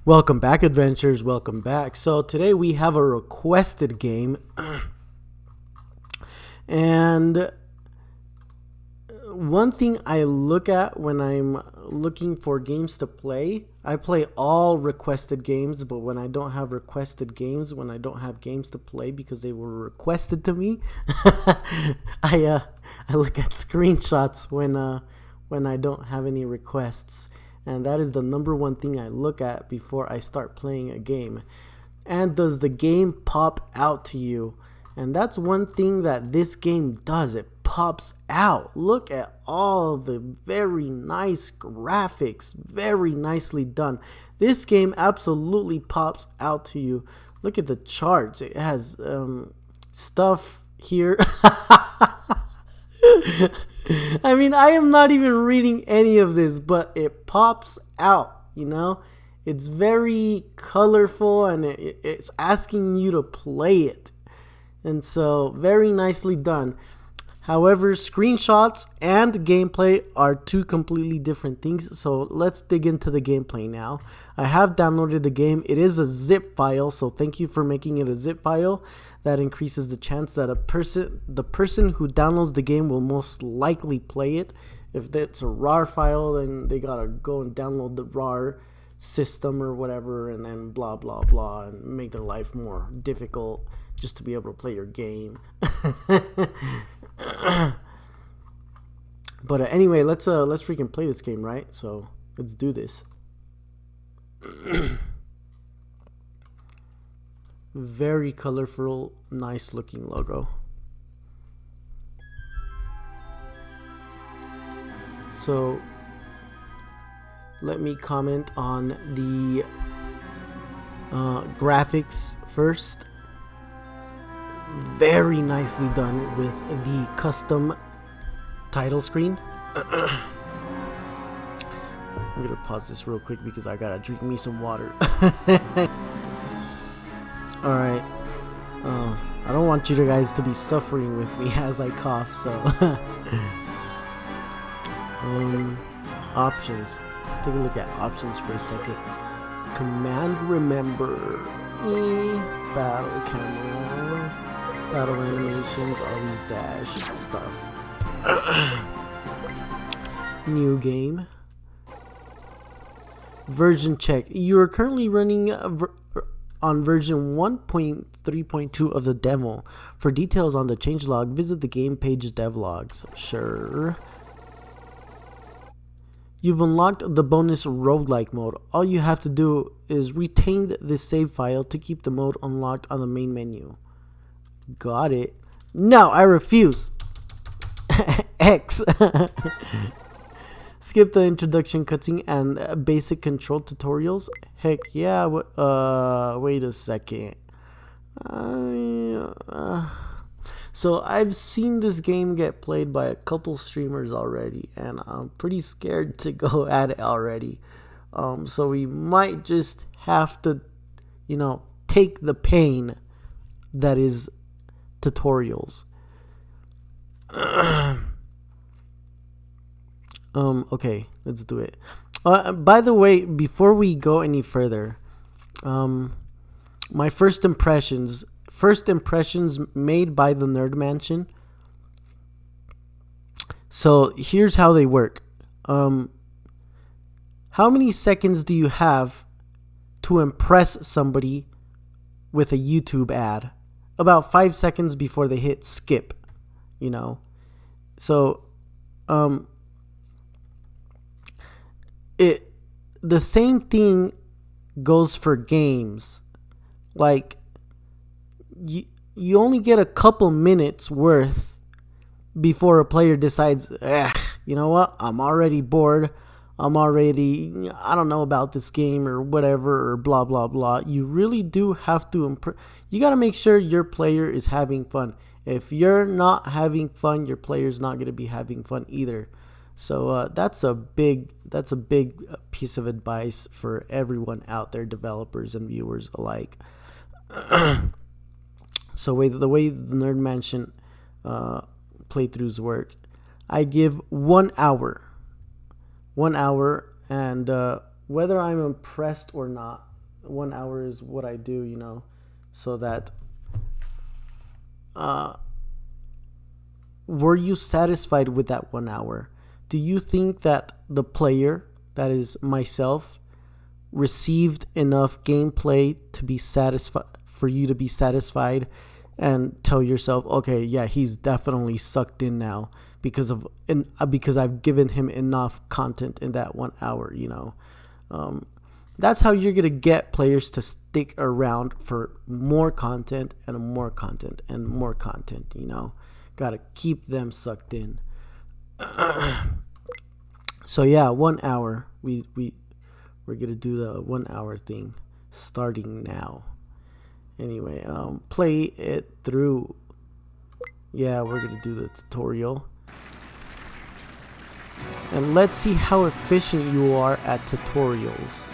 Welcome back, adventurers. Welcome back. So today we have a requested game, and one thing I look at when I'm looking for games to play, I play all requested games. But when I don't have requested games, when I don't have games to play because they were requested to me, I look at screenshots when I don't have any requests. And that is the number one thing I look at before I start playing a game. And does the game pop out to you? And that's one thing that this game does. It pops out. Look at all the very nice graphics. Very nicely done. This game absolutely pops out to you. Look at the charts. It has stuff here. I mean, I am not even reading any of this, but it pops out, you know? It's very colorful, and it's asking you to play it. And so, very nicely done. However, screenshots and gameplay are two completely different things. So, let's dig into the gameplay now. I have downloaded the game. It is a zip file, so thank you for making it a zip file. That increases the chance that the person who downloads the game will most likely play it. If it's a RAR file, then they gotta go and download the RAR system or whatever, and then blah blah blah, and make their life more difficult just to be able to play your game. But anyway, let's freaking play this game, right? So let's do this. Very colorful, nice looking logo. So let me comment on the graphics first. Very nicely done with the custom title screen. I'm gonna pause this real quick because I gotta drink me some water. Alright, I don't want you guys to be suffering with me as I cough, so options. Let's take a look at options for a second. Command remember, battle camera, battle animations, always dash stuff. New game. Version check. You are currently running on version 1.3.2 of the demo. For details on the changelog, visit the game page devlogs. Sure. You've unlocked the bonus roguelike mode. All you have to do is retain the save file to keep the mode unlocked on the main menu. Got it. No, I refuse. X. Skip the introduction cutscene and basic control tutorials. Heck yeah. Wait a second. So I've seen this game get played by a couple streamers already, and I'm pretty scared to go at it already. So we might just have to, take the pain that is tutorials. Okay, let's do it. By the way, before we go any further, my first impressions made by the Nerd Mansion. So here's how they work. How many seconds do you have to impress somebody with a YouTube ad? About 5 seconds before they hit skip, So, the same thing goes for games. Like, you only get a couple minutes worth before a player decides, you know what, I'm already bored, I don't know about this game or whatever, or blah blah blah. You really do have to you got to make sure your player is having fun. If you're not having fun, your player's not going to be having fun either. So that's a big piece of advice for everyone out there, developers and viewers alike. So the way the Nerd Mansion playthroughs work, I give 1 hour, and whether I'm impressed or not 1 hour is what I do, you know, so that were you satisfied with that 1 hour? Do you think that the player, that is myself, received enough gameplay to be satisfied, for you to be satisfied and tell yourself, okay, yeah, he's definitely sucked in now because I've given him enough content in that 1 hour, you know? That's how you're going to get players to stick around for more content and more content and more content, you know? Got to keep them sucked in. So yeah, 1 hour. We're going to do the 1 hour thing starting now. Anyway, play it through. Yeah, we're going to do the tutorial. And let's see how efficient you are at tutorials.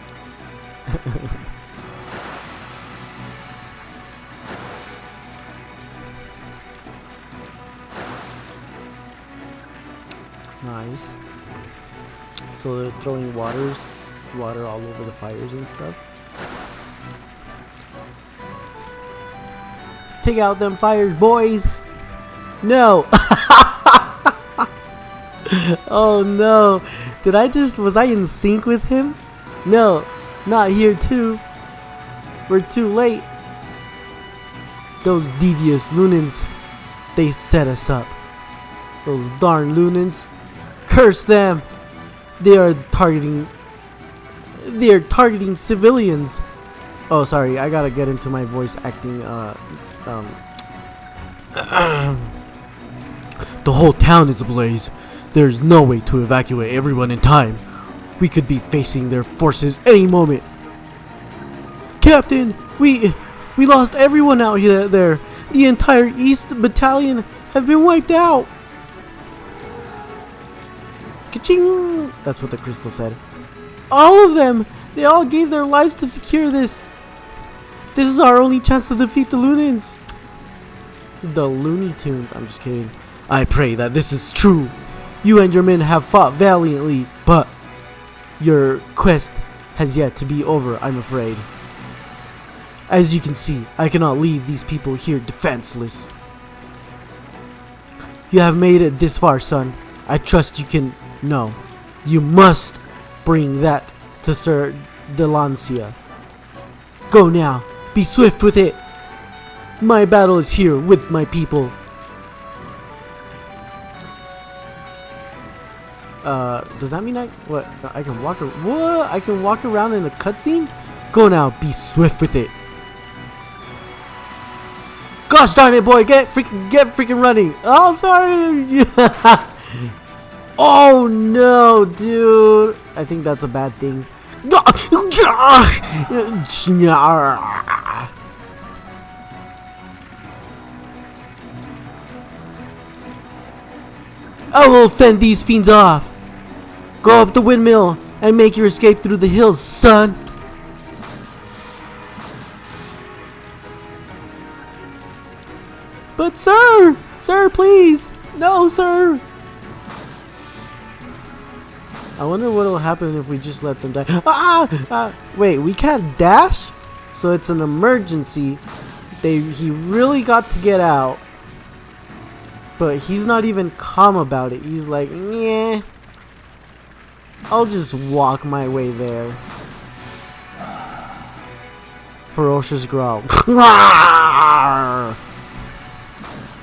Nice. So they're throwing water all over the fires and stuff. Take out them fires, boys. No. Oh no. Was I in sync with him? No, not here too. We're too late. Those devious Lunans, they set us up. Those darn Lunans. Curse them. They are targeting civilians. Oh, sorry. I gotta get into my voice acting. The whole town is ablaze. There's no way to evacuate everyone in time. We could be facing their forces any moment. Captain, we lost everyone out there. The entire East Battalion have been wiped out. Ka-ching! That's what the crystal said. All of them! They all gave their lives to secure this. This is our only chance to defeat the Lunans. The Looney Tunes. I'm just kidding. I pray that this is true. You and your men have fought valiantly, but your quest has yet to be over, I'm afraid. As you can see, I cannot leave these people here defenseless. You have made it this far, son. I trust you can. No, you must bring that to Sir Delancia. Go now. Be swift with it. My battle is here with my people. Does that mean I can walk? What? I can walk around in a cutscene? Go now. Be swift with it. Gosh darn it, boy! Get freaking running! Oh, sorry. Oh no, dude! I think that's a bad thing. I will fend these fiends off. Go up the windmill and make your escape through the hills, son. But sir, please, no, sir. I wonder what will happen if we just let them die. Wait, we can't dash? So it's an emergency. He really got to get out. But he's not even calm about it. He's like, yeah, I'll just walk my way there. Ferocious growl.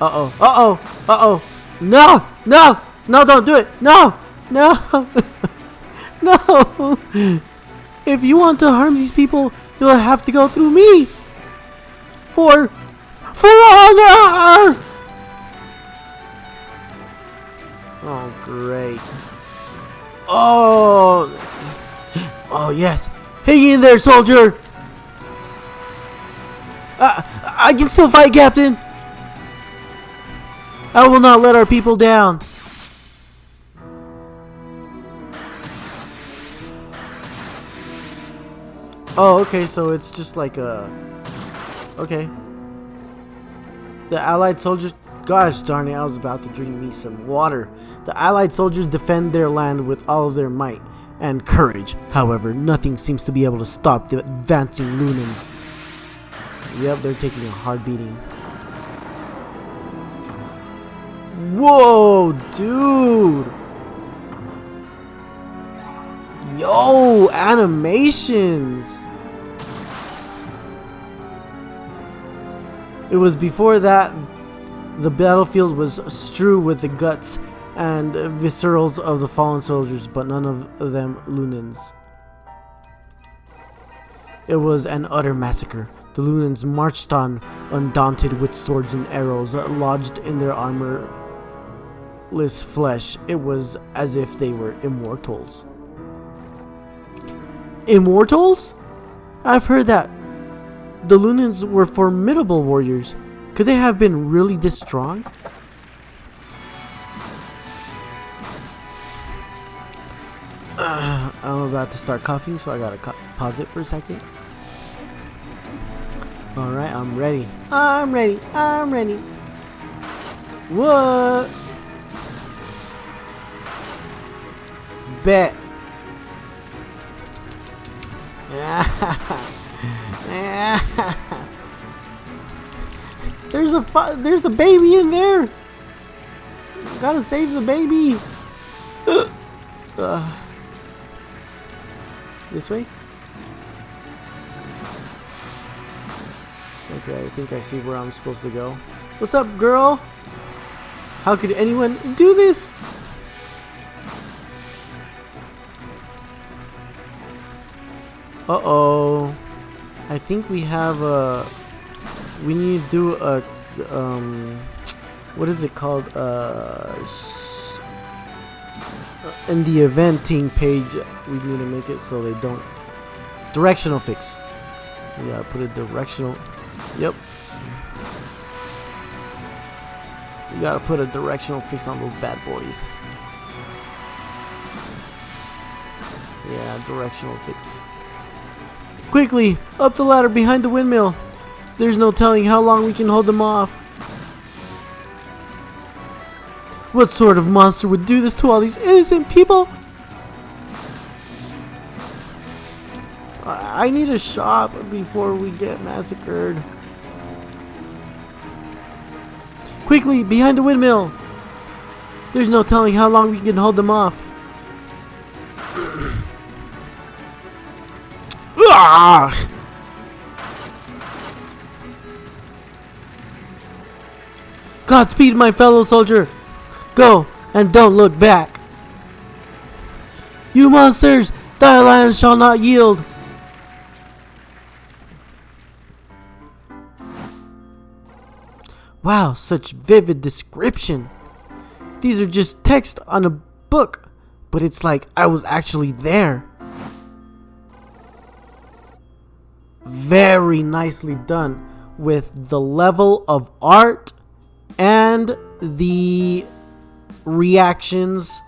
Uh-oh. No, don't do it. No. No. If you want to harm these people, you'll have to go through me. For honor. Oh, great. Oh, yes. Hang in there, soldier. I can still fight, Captain. I will not let our people down. Oh, okay, so it's just like a... Okay. The Allied soldiers... Gosh darn it, I was about to drink me some water. The Allied soldiers defend their land with all of their might. and courage. However, nothing seems to be able to stop the advancing Lunans. Yep, they're taking a hard beating. Whoa, dude! Yo, animations! It was before that the battlefield was strewn with the guts and viscerals of the fallen soldiers, but none of them Lunans. It was an utter massacre. The Lunans marched on, undaunted, with swords and arrows lodged in their armorless flesh. It was as if they were immortals. Immortals? I've heard that the Lunans were formidable warriors. Could they have been really this strong? I'm about to start coughing, so I gotta pause it for a second. Alright, I'm ready. I'm ready. I'm ready. What? Bet. There's a baby in there. Gotta save the baby. This way? Okay, I think I see where I'm supposed to go. What's up, girl? How could anyone do this? Uh-oh. I think we have a... We need to do a... What is it called? In the eventing page, we need to make it so they don't... Directional fix. We gotta put a directional... Yep. We gotta put a directional fix on those bad boys. Yeah, directional fix. Quickly! Up the ladder behind the windmill! There's no telling how long we can hold them off. What sort of monster would do this to all these innocent people? I need a shop before we get massacred. Quickly, behind the windmill! There's no telling how long we can hold them off. Godspeed, my fellow soldier! Go, and don't look back! You monsters! Thy land shall not yield! Wow, such vivid description! These are just text on a book, but it's like I was actually there. Very nicely done with the level of art and the reactions,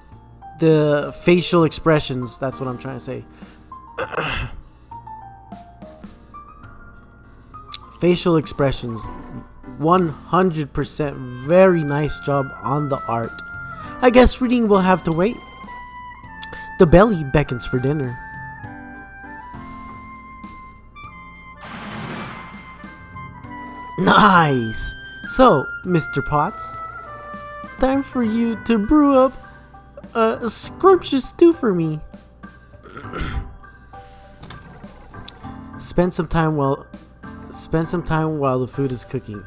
the facial expressions. That's what I'm trying to say. Facial expressions, 100% very nice job on the art. I guess reading will have to wait. The belly beckons for dinner. Nice! So, Mr. Potts, time for you to brew up a scrumptious stew for me. Spend some time while the food is cooking.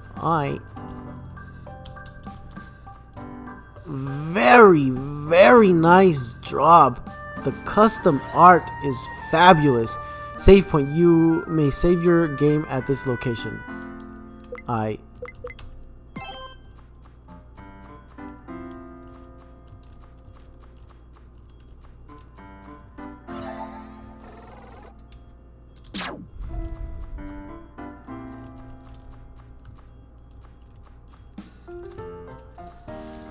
Very, very nice job. The custom art is fabulous. Save point. You may save your game at this location.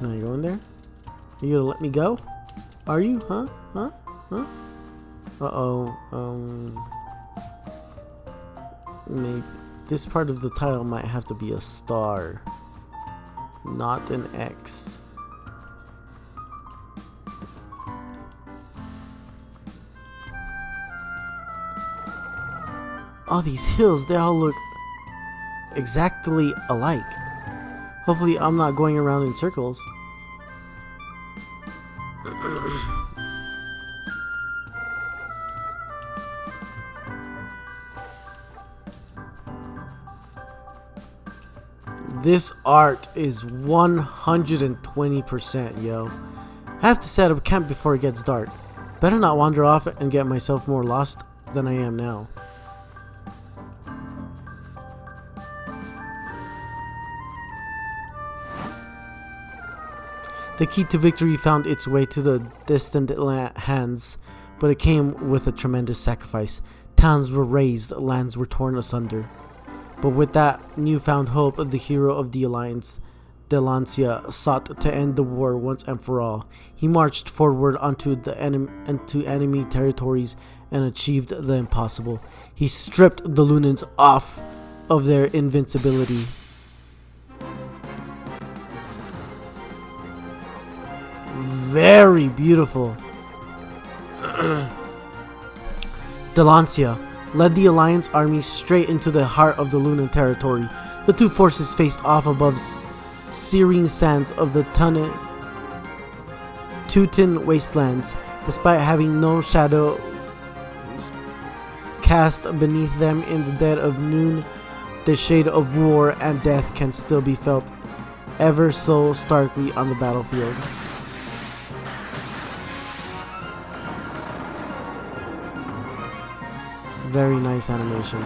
Now you going there? Are you gonna let me go? Are you? Huh? Uh-oh. Maybe this part of the title might have to be a star, not an X. All these hills, they all look exactly alike. Hopefully I'm not going around in circles. This art is 120%, yo. I have to set up camp before it gets dark. Better not wander off and get myself more lost than I am now. The key to victory found its way to the distant hands, but it came with a tremendous sacrifice. Towns were razed, lands were torn asunder. But with that newfound hope, the hero of the Alliance, Delancia, sought to end the war once and for all. He marched forward onto enemy territories and achieved the impossible. He stripped the Lunans off of their invincibility. Very beautiful. Delancia led the Alliance army straight into the heart of the Lunan territory. The two forces faced off above searing sands of the Teuton wastelands. Despite having no shadow cast beneath them in the dead of noon, the shade of war and death can still be felt ever so starkly on the battlefield. Very nice animation.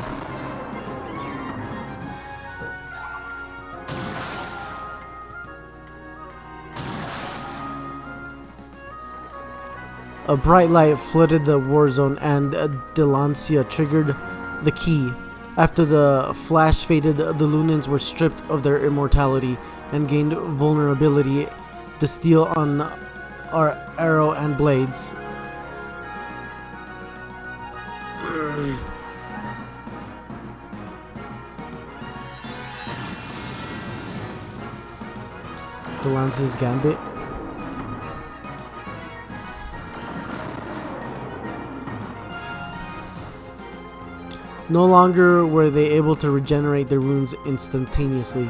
A bright light flooded the war zone and Delancia triggered the key. After the flash faded, the Lunans were stripped of their immortality and gained vulnerability to steel on our arrow and blades. Delancia's gambit. No longer were they able to regenerate their wounds instantaneously.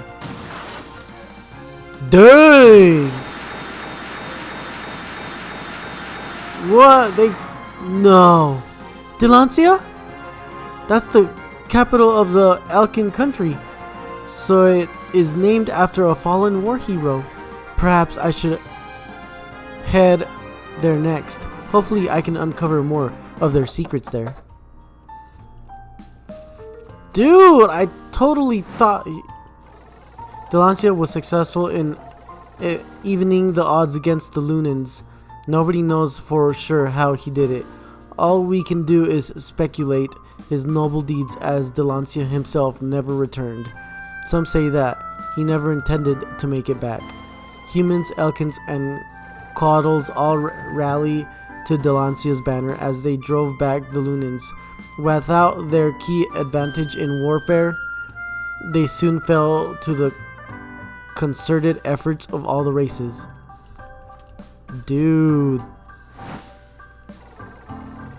Dang! What? No. Delancia? That's the capital of the Alcan country. So it is named after a fallen war hero. Perhaps I should head there next. Hopefully I can uncover more of their secrets there. Dude, I totally thought Delancia was successful in evening the odds against the Lunans. Nobody knows for sure how he did it. All we can do is speculate his noble deeds, as Delancia himself never returned. Some say that he never intended to make it back. Humans, Elkins, and Caudles all rally to Delancia's banner as they drove back the Lunans. Without their key advantage in warfare, they soon fell to the concerted efforts of all the races. Dude.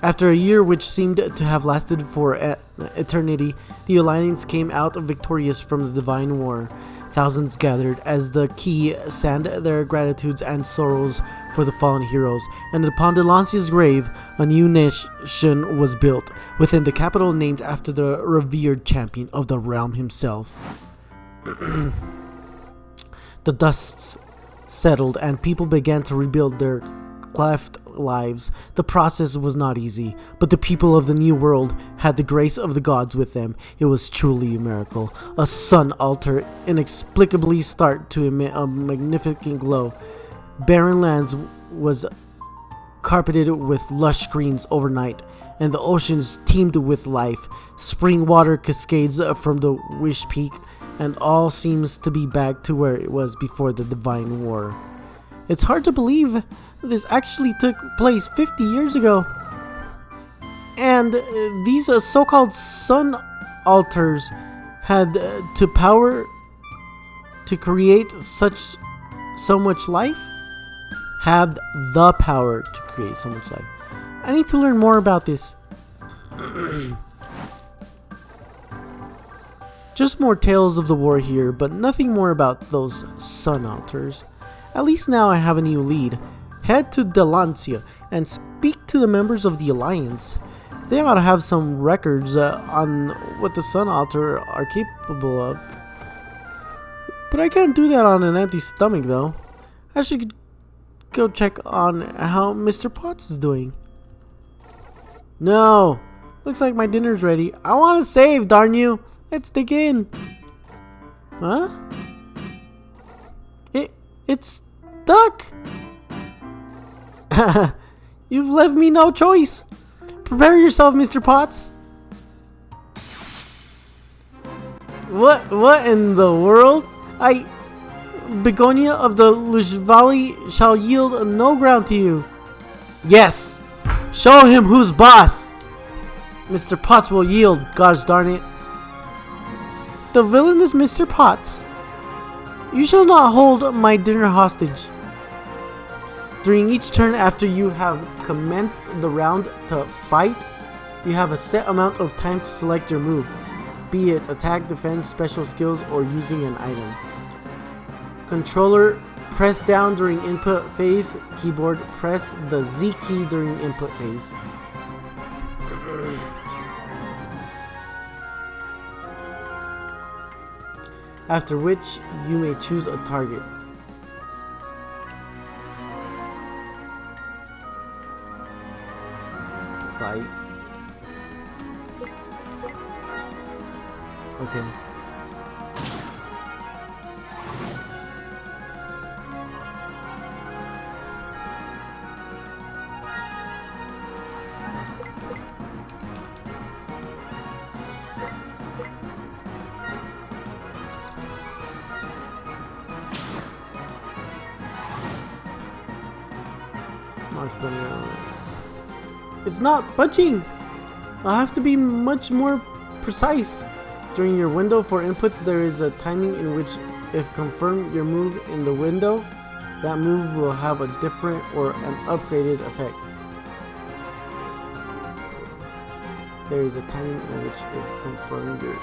After a year which seemed to have lasted for eternity, the Alliance came out victorious from the Divine War. Thousands gathered as the key sang their gratitudes and sorrows for the fallen heroes, and upon Delancia's grave, a new nation was built within the capital, named after the revered champion of the realm himself. The dusts settled and people began to rebuild their cleft lives. The process was not easy, but the people of the new world had the grace of the gods with them. It was truly a miracle. A sun altar inexplicably started to emit a magnificent glow. Barren lands was carpeted with lush greens overnight, and the oceans teemed with life. Spring water cascades from the Wish Peak, and all seems to be back to where it was before the Divine War. It's hard to believe this actually took place 50 years ago. And these so-called sun altars had to power to create so much life? Had the power to create so much life. I need to learn more about this. Just more tales of the war here, but nothing more about those sun altars. At least now I have a new lead. Head to Delancia and speak to the members of the Alliance. They ought to have some records on what the sun altar are capable of. But I can't do that on an empty stomach though. I should go check on how Mr. Potts is doing. No! Looks like my dinner's ready. I want to save, darn you! Let's dig in. Huh? It's stuck! You've left me no choice. Prepare yourself, Mr. Potts. What in the world? Begonia of the Lush Valley shall yield no ground to you. Yes! Show him who's boss! Mr. Potts will yield, gosh darn it. The villainous Mr. Potts. You shall not hold my dinner hostage. During each turn after you have commenced the round to fight, you have a set amount of time to select your move, be it attack, defense, special skills, or using an item. Controller, press down during input phase. Keyboard, press the Z key during input phase. After which, you may choose a target. Fight. Okay. It's not budging. I'll have to be much more precise. During your window for inputs, there is a timing in which, if confirm your move in the window, that move will have a different or an upgraded effect. There is a timing in which, if confirmed your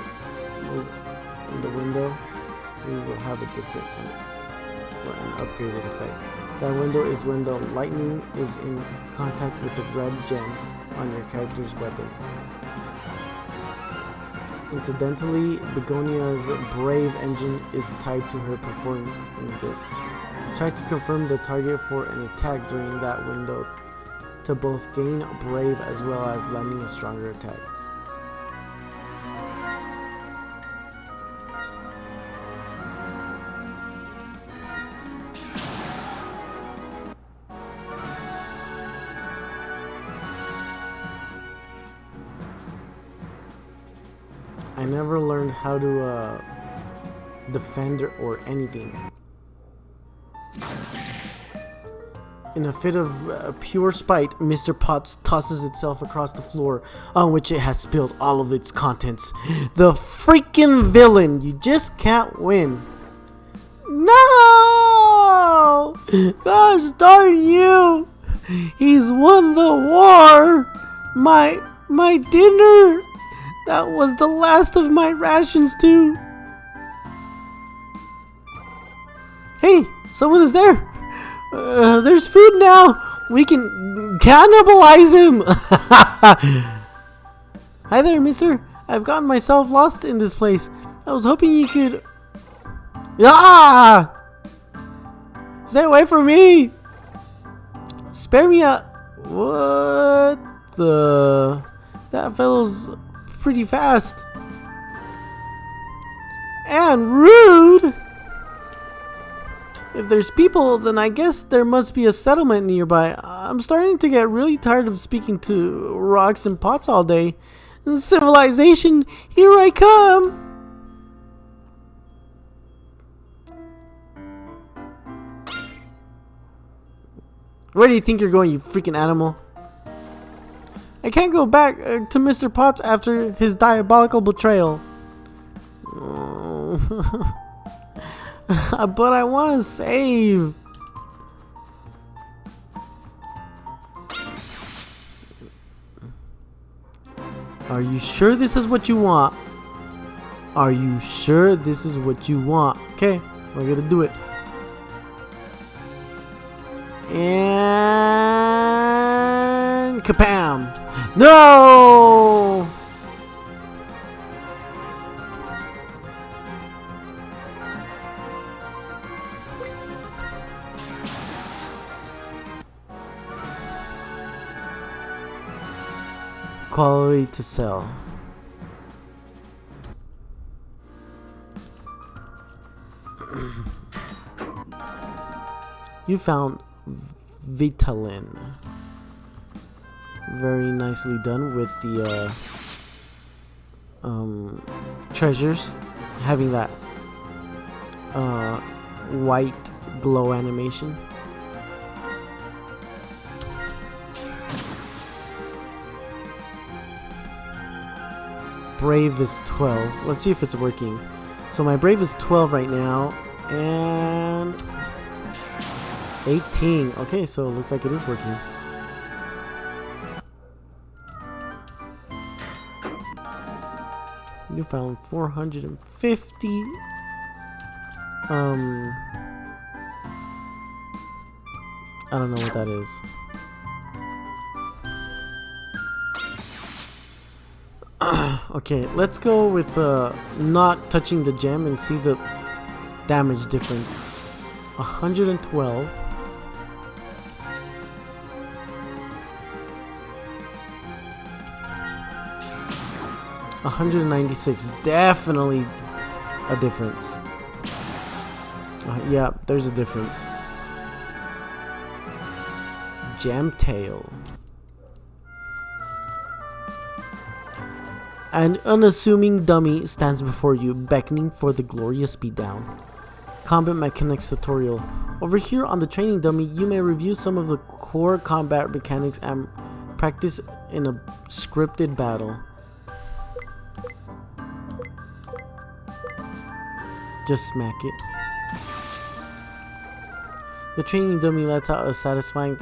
move in the window, you will have a different or an upgraded effect. That window is when the lightning is in contact with the red gem on your character's weapon. Incidentally, Begonia's brave engine is tied to her performing this. Try to confirm the target for an attack during that window to both gain brave as well as landing a stronger attack. I never learned how to defend or anything. In a fit of pure spite, Mr. Potts tosses itself across the floor, on which it has spilled all of its contents. The freaking villain! You just can't win. No! Gosh darn you! He's won the war! My dinner! That was the last of my rations too. Hey, someone is there. There's food now. We can cannibalize him. Hi there, mister. I've gotten myself lost in this place. I was hoping you could... Ah! Stay away from me. Spare me a... What the... That fellow's... pretty fast and rude. If there's people, then I guess there must be a settlement nearby. I'm starting to get really tired of speaking to rocks and pots all day. Civilization, here I come. Where do you think you're going, you freaking animal? I can't go back to Mr. Potts after his diabolical betrayal. Oh. But I want to save. Are you sure this is what you want? Are you sure this is what you want? Okay, we're gonna do it. And kapam! No! Quality to sell. You found Vitalin. Very nicely done with the treasures having that white glow animation. Brave is 12. Let's see if it's working. So my Brave is 12 right now, and 18. Okay, so it looks like it is working. You found 450. I don't know what that is. Okay, let's go with not touching the gem and see the damage difference. 112. 196. Definitely a difference. Yeah, there's a difference. Gem tail. An unassuming dummy stands before you, beckoning for the glorious beatdown. Combat mechanics tutorial. Over here on the training dummy, you may review some of the core combat mechanics and practice in a scripted battle. Just smack it. The training dummy lets out a satisfying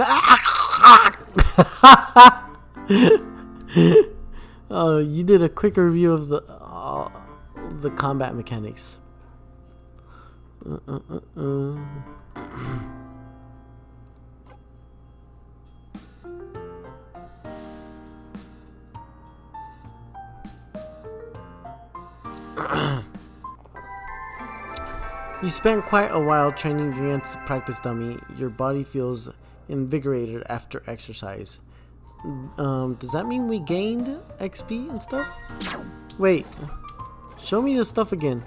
Oh, you did a quick review of the combat mechanics. You spent quite a while training against the practice dummy. Your body feels invigorated after exercise. Does that mean we gained XP and stuff? Wait, show me the stuff again.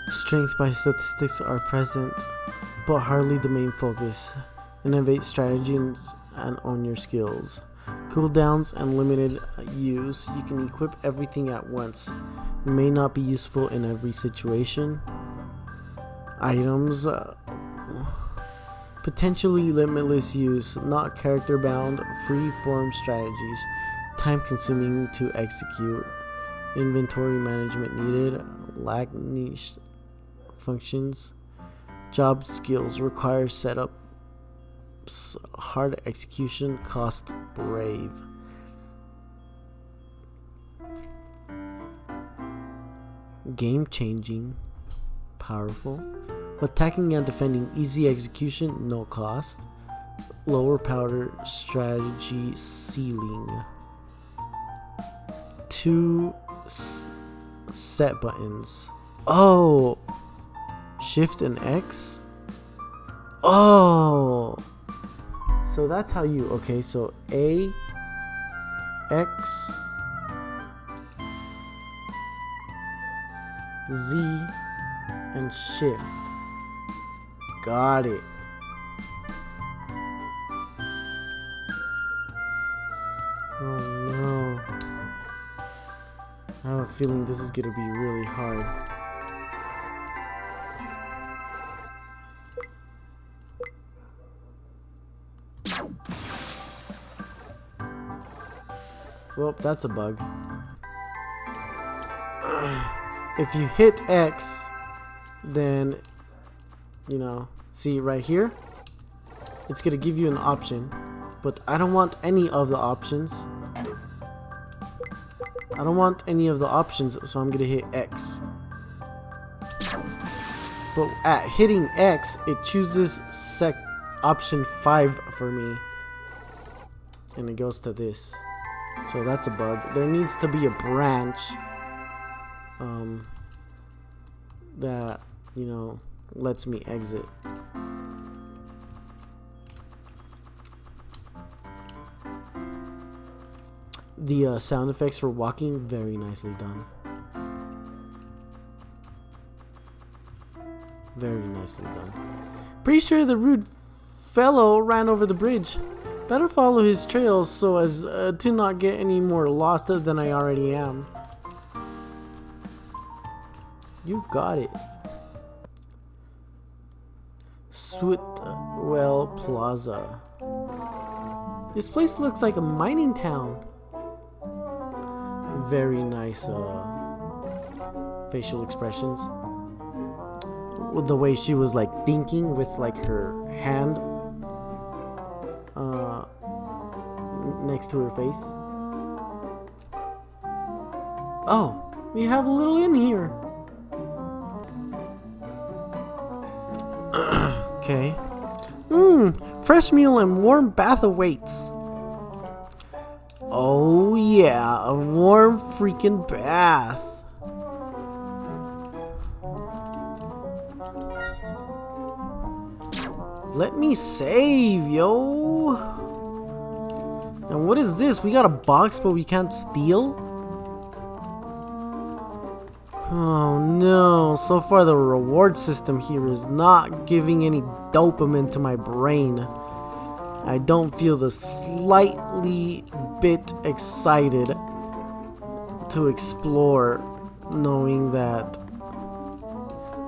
Strength by statistics are present, but hardly the main focus. Innovate strategies and own your skills. Cooldowns and limited use. You can equip everything at once. May not be useful in every situation. Items. Potentially limitless use. Not character bound. Free form strategies. Time consuming to execute. Inventory management needed. Lack niche functions. Job skills require setup. Hard execution. Cost brave. Game changing. Powerful. Attacking and defending. Easy execution. No cost. Lower powder strategy ceiling. 2 set buttons. Oh, Shift and X. Oh, so that's how you. Okay, so A, X, Z, and Shift. Got it. Oh no. I have a feeling this is gonna be really hard. Well, that's a bug. If you hit X, then, you know, see right here? It's gonna give you an option. But I don't want any of the options. I don't want any of the options, so I'm gonna hit X. But at hitting X, it chooses option 5 for me. And it goes to this. So that's a bug. There needs to be a branch that, you know, lets me exit. The sound effects for walking, very nicely done. Very nicely done. Pretty sure the rude fellow ran over the bridge. Better follow his trails so as to not get any more lost than I already am. You got it. Sweetwell Plaza. This place looks like a mining town. Very nice facial expressions. With the way she was like thinking with like her hand next to her face. Oh, we have a little inn here. Okay. Fresh meal and warm bath awaits. Oh yeah, a warm freaking bath. Let me save, yo. And what is this? We got a box, but we can't steal? Oh no, so far the reward system here is not giving any dopamine to my brain. I don't feel the slightly bit excited to explore, knowing that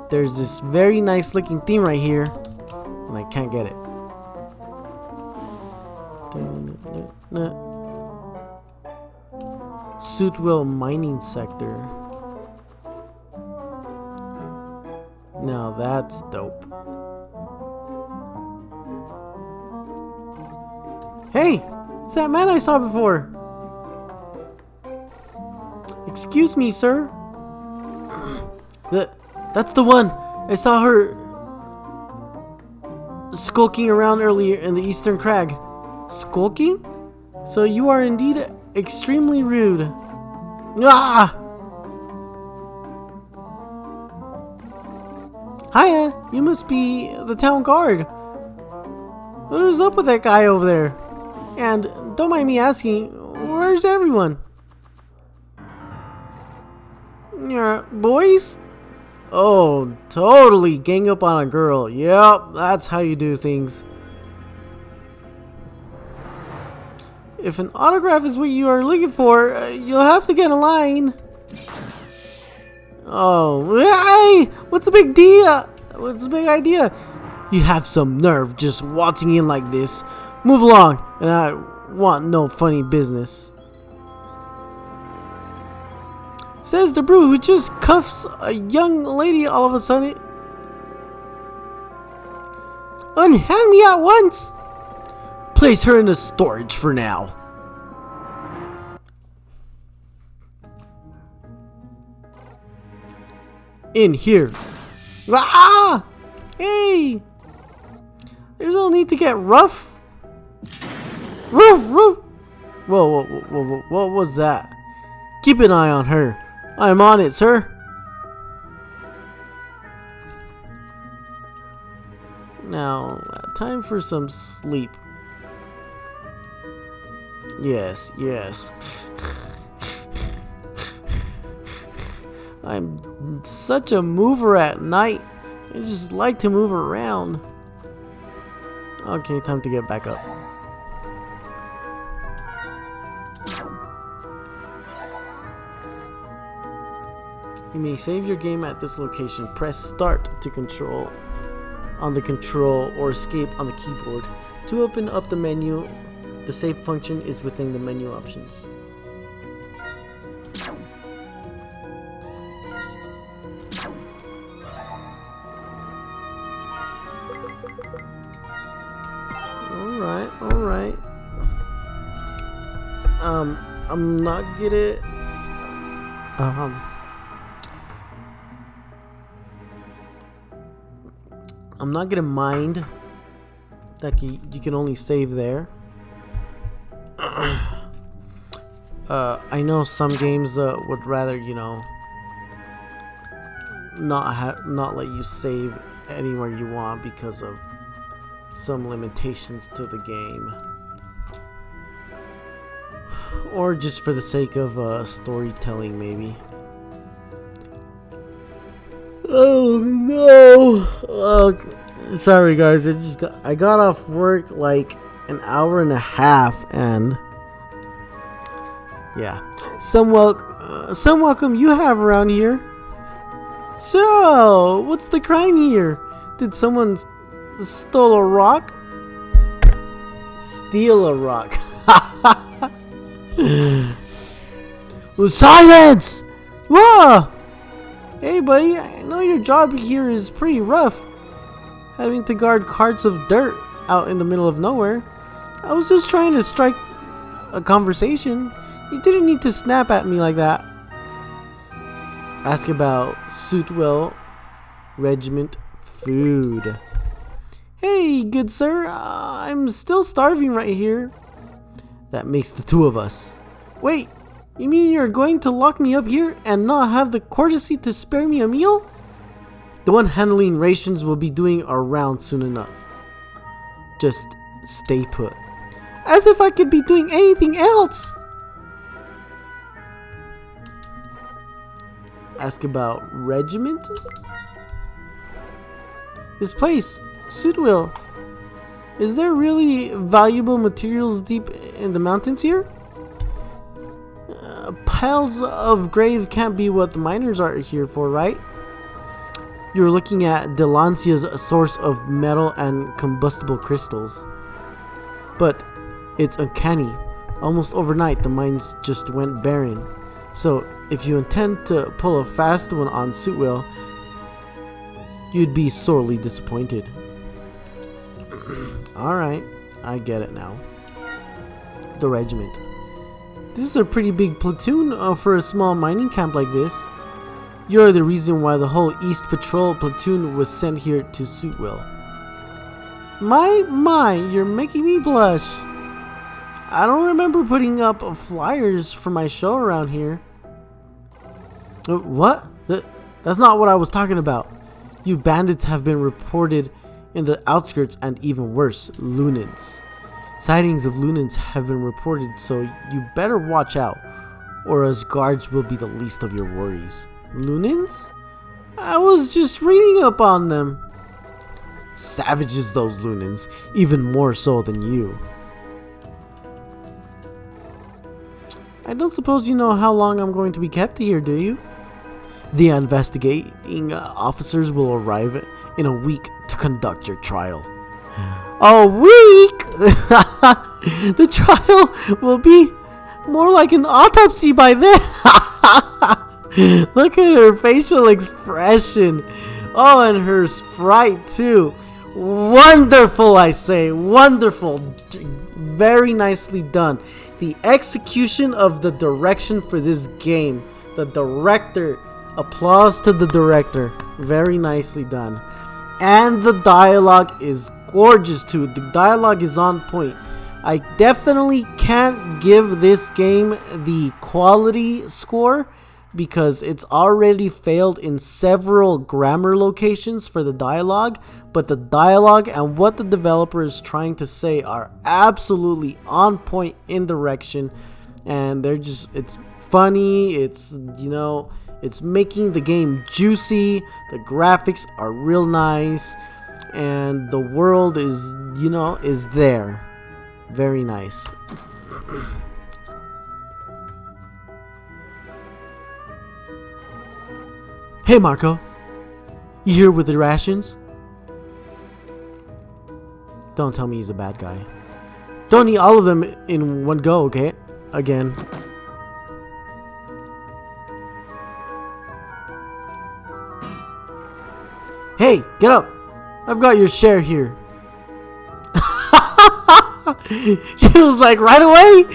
there's this very nice looking theme right here and I can't get it. Sweetwell mining sector. Now that's dope. Hey, it's that man I saw before. Excuse me, sir. That's the one. I saw her skulking around earlier in the Eastern Crag. Skulking? So you are indeed extremely rude. Ah! Hiya, you must be the town guard. What is up with that guy over there? And don't mind me asking, where's everyone? Yeah, boys? Oh, totally gang up on a girl. Yep, that's how you do things. If an autograph is what you are looking for, you'll have to get in line. Oh, hey! What's the big deal? What's the big idea? You have some nerve just waltzing in like this. Move along, and I want no funny business. Says the brew who just cuffs a young lady all of a sudden. Unhand me at once! Place her in the storage for now. In here. Ah! Hey! There's no need to get rough. Roof, roof. Whoa, what was that? Keep an eye on her. I'm on it, sir. Now, time for some sleep. Yes, yes. I'm such a mover at night. I just like to move around. Okay, time to get back up. You may save your game at this location. Press start to control on the control or escape on the keyboard. To open up the menu, the save function is within the menu options. Alright. I'm not gonna I'm not gonna mind that you can only save there. I know some games would rather, not let you save anywhere you want because of some limitations to the game, or just for the sake of storytelling, maybe. Oh no! Sorry guys, I got off work like an hour and a half, and yeah, some welcome you have around here. So, what's the crime here? Did someone stole a rock? Steal a rock? Well, silence! Whoa! Hey buddy, I know your job here is pretty rough, having to guard carts of dirt out in the middle of nowhere. I was just trying to strike a conversation. You didn't need to snap at me like that. Ask about Suitwell Regiment food. Hey, good sir, I'm still starving right here. That makes the two of us. Wait, you mean you're going to lock me up here and not have the courtesy to spare me a meal? The one handling rations will be doing our round soon enough. Just stay put. As if I could be doing anything else! Ask about regiment? This place, Suitwell. Is there really valuable materials deep in the mountains here? Piles of grave can't be what the miners are here for, right? You're looking at Delancia's source of metal and combustible crystals. But it's uncanny. Almost overnight, the mines just went barren. So, if you intend to pull a fast one on Suitwell, you'd be sorely disappointed. Alright, I get it now. The regiment. This is a pretty big platoon for a small mining camp like this. You're the reason why the whole East Patrol platoon was sent here to Suitwell. My, you're making me blush. I don't remember putting up flyers for my show around here. What? That's not what I was talking about. You bandits have been reported in the outskirts, and even worse, Lunans. Sightings of Lunans have been reported, so you better watch out, or us guards will be the least of your worries. Lunans? I was just reading up on them. Savages, those Lunans, even more so than you. I don't suppose you know how long I'm going to be kept here, do you? The investigating officers will arrive in a week to conduct your trial. A week? The trial will be more like an autopsy by then. Look at her facial expression. Oh, and her sprite too. Wonderful, I say. Wonderful. Very nicely done. The execution of the direction for this game. The director. Applause to the director. Very nicely done. And the dialogue is gorgeous too. The dialogue is on point. I definitely can't give this game the quality score because it's already failed in several grammar locations for the dialogue, but the dialogue and what the developer is trying to say are absolutely on point in direction, and it's funny, it's it's making the game juicy, the graphics are real nice, and the world is there. Very nice. Hey Marco, you here with the rations? Don't tell me he's a bad guy. Don't eat all of them in one go, okay? Again. Hey, get up! I've got your share here. She was like, right away?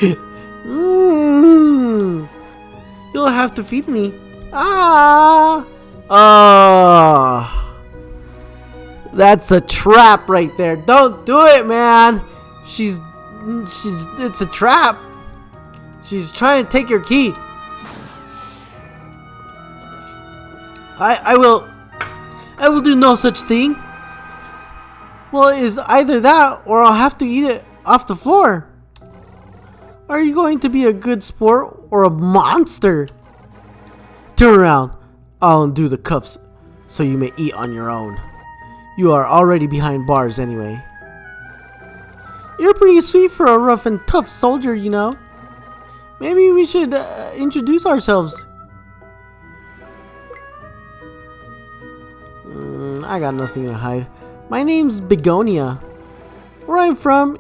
You'll have to feed me. Ah. Oh. That's a trap right there. Don't do it, man. It's a trap. She's trying to take your key. I will do no such thing. Well, it's either that or I'll have to eat it off the floor. Are you going to be a good sport or a monster? Turn around. I'll undo the cuffs so you may eat on your own. You are already behind bars anyway. You're pretty sweet for a rough and tough soldier, you know. Maybe we should introduce ourselves. I got nothing to hide. My name's Begonia. Where I'm from,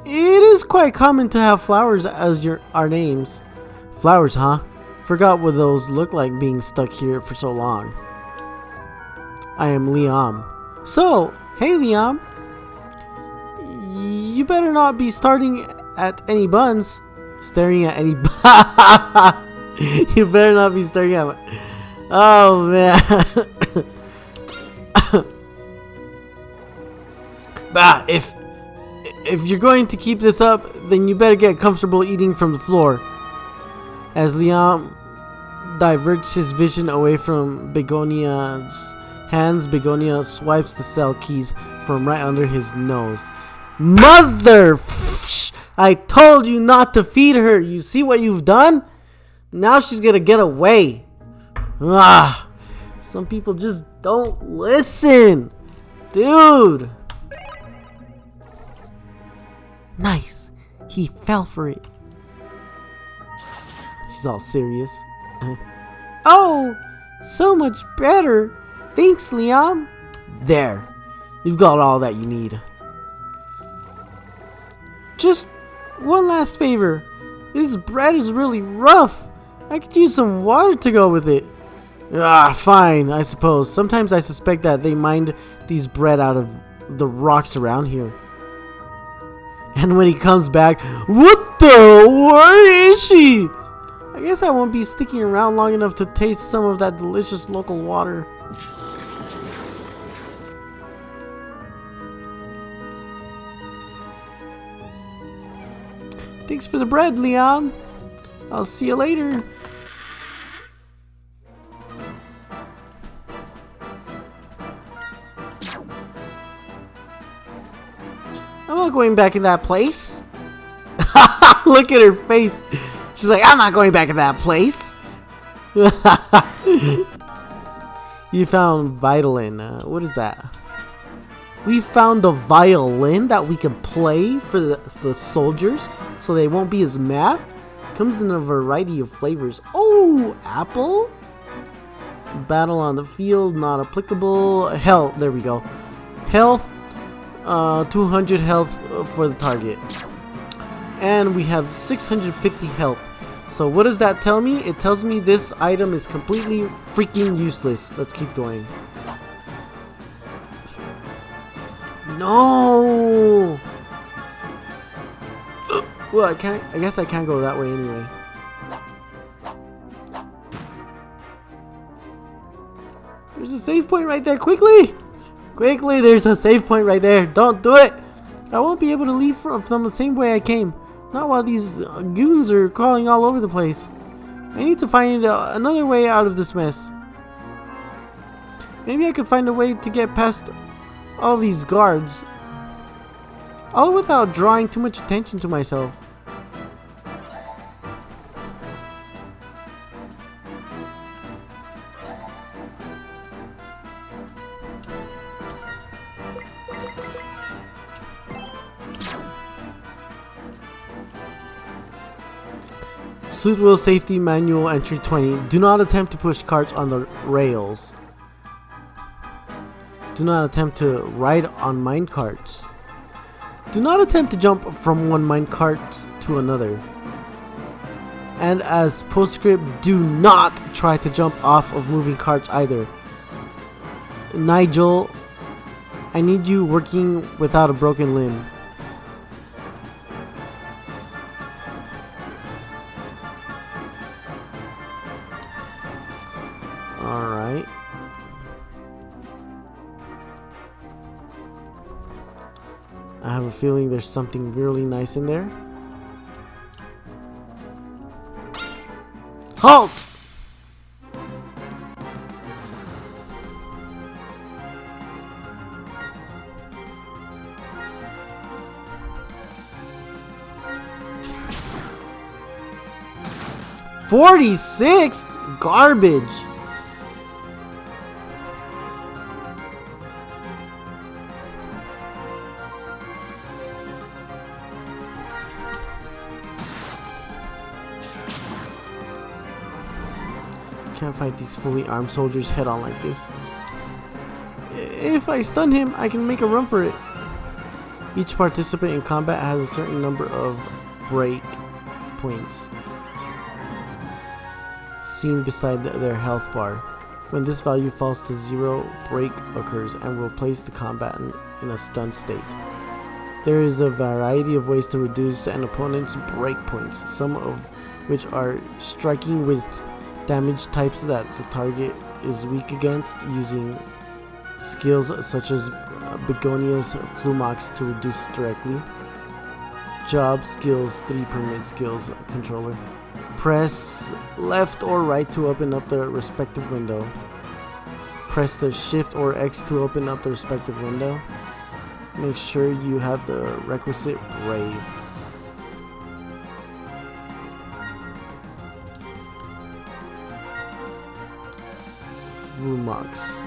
it is quite common to have flowers as our names. Flowers, huh? Forgot what those look like being stuck here for so long. I am Liam. So, hey Liam. You better not be staring at any buns. You better not be staring at Oh man. Bah, if you're going to keep this up, then you better get comfortable eating from the floor. As Liam diverts his vision away from Begonia's hands, Begonia swipes the cell keys from right under his nose. Mother! I told you not to feed her. You see what you've done? Now she's gonna get away. Some people just don't listen. Dude. Nice. He fell for it. She's all serious. Oh, so much better. Thanks, Liam. There. You've got all that you need. Just one last favor. This bread is really rough. I could use some water to go with it. Fine, I suppose. Sometimes I suspect that they mined these bread out of the rocks around here. And when he comes back, what the? Where is she? I guess I won't be sticking around long enough to taste some of that delicious local water. Thanks for the bread, Liam. I'll see you later. I'm not going back in that place. Look at her face. She's like, I'm not going back in that place. You found violin. What is that? We found a violin that we can play for the soldiers so they won't be as mad. Comes in a variety of flavors. Oh, apple. Battle on the field, not applicable. Health, there we go. Health, 200 health for the target. And we have 650 health. So what does that tell me? It tells me this item is completely freaking useless. Let's keep going. No. Well, I guess I can't go that way anyway. There's a save point right there. Quickly! Quickly, there's a save point right there. Don't do it. I won't be able to leave from the same way I came. Not while these goons are crawling all over the place. I need to find another way out of this mess. Maybe I could find a way to get past all these guards. All without drawing too much attention to myself. Suit wheel safety manual entry 20. Do not attempt to push carts on the rails. Do not attempt to ride on mine carts. Do not attempt to jump from one mine cart to another. And as postscript, do not try to jump off of moving carts either. Nigel, I need you working without a broken limb. Alright. I have a feeling there's something really nice in there. Halt! $46? Garbage. Can't fight these fully armed soldiers head on like this. If I stun him, I can make a run for it. Each participant in combat has a certain number of break points seen beside their health bar. When this value falls to 0, break occurs and will place the combatant in a stunned state. There is a variety of ways to reduce an opponent's break points, some of which are striking with damage types that the target is weak against, using skills such as Begonia's Flumox to reduce directly. Job skills, 3 permanent skills controller. Press left or right to open up the respective window. Press the shift or X to open up the respective window. Make sure you have the requisite brave. Flumox.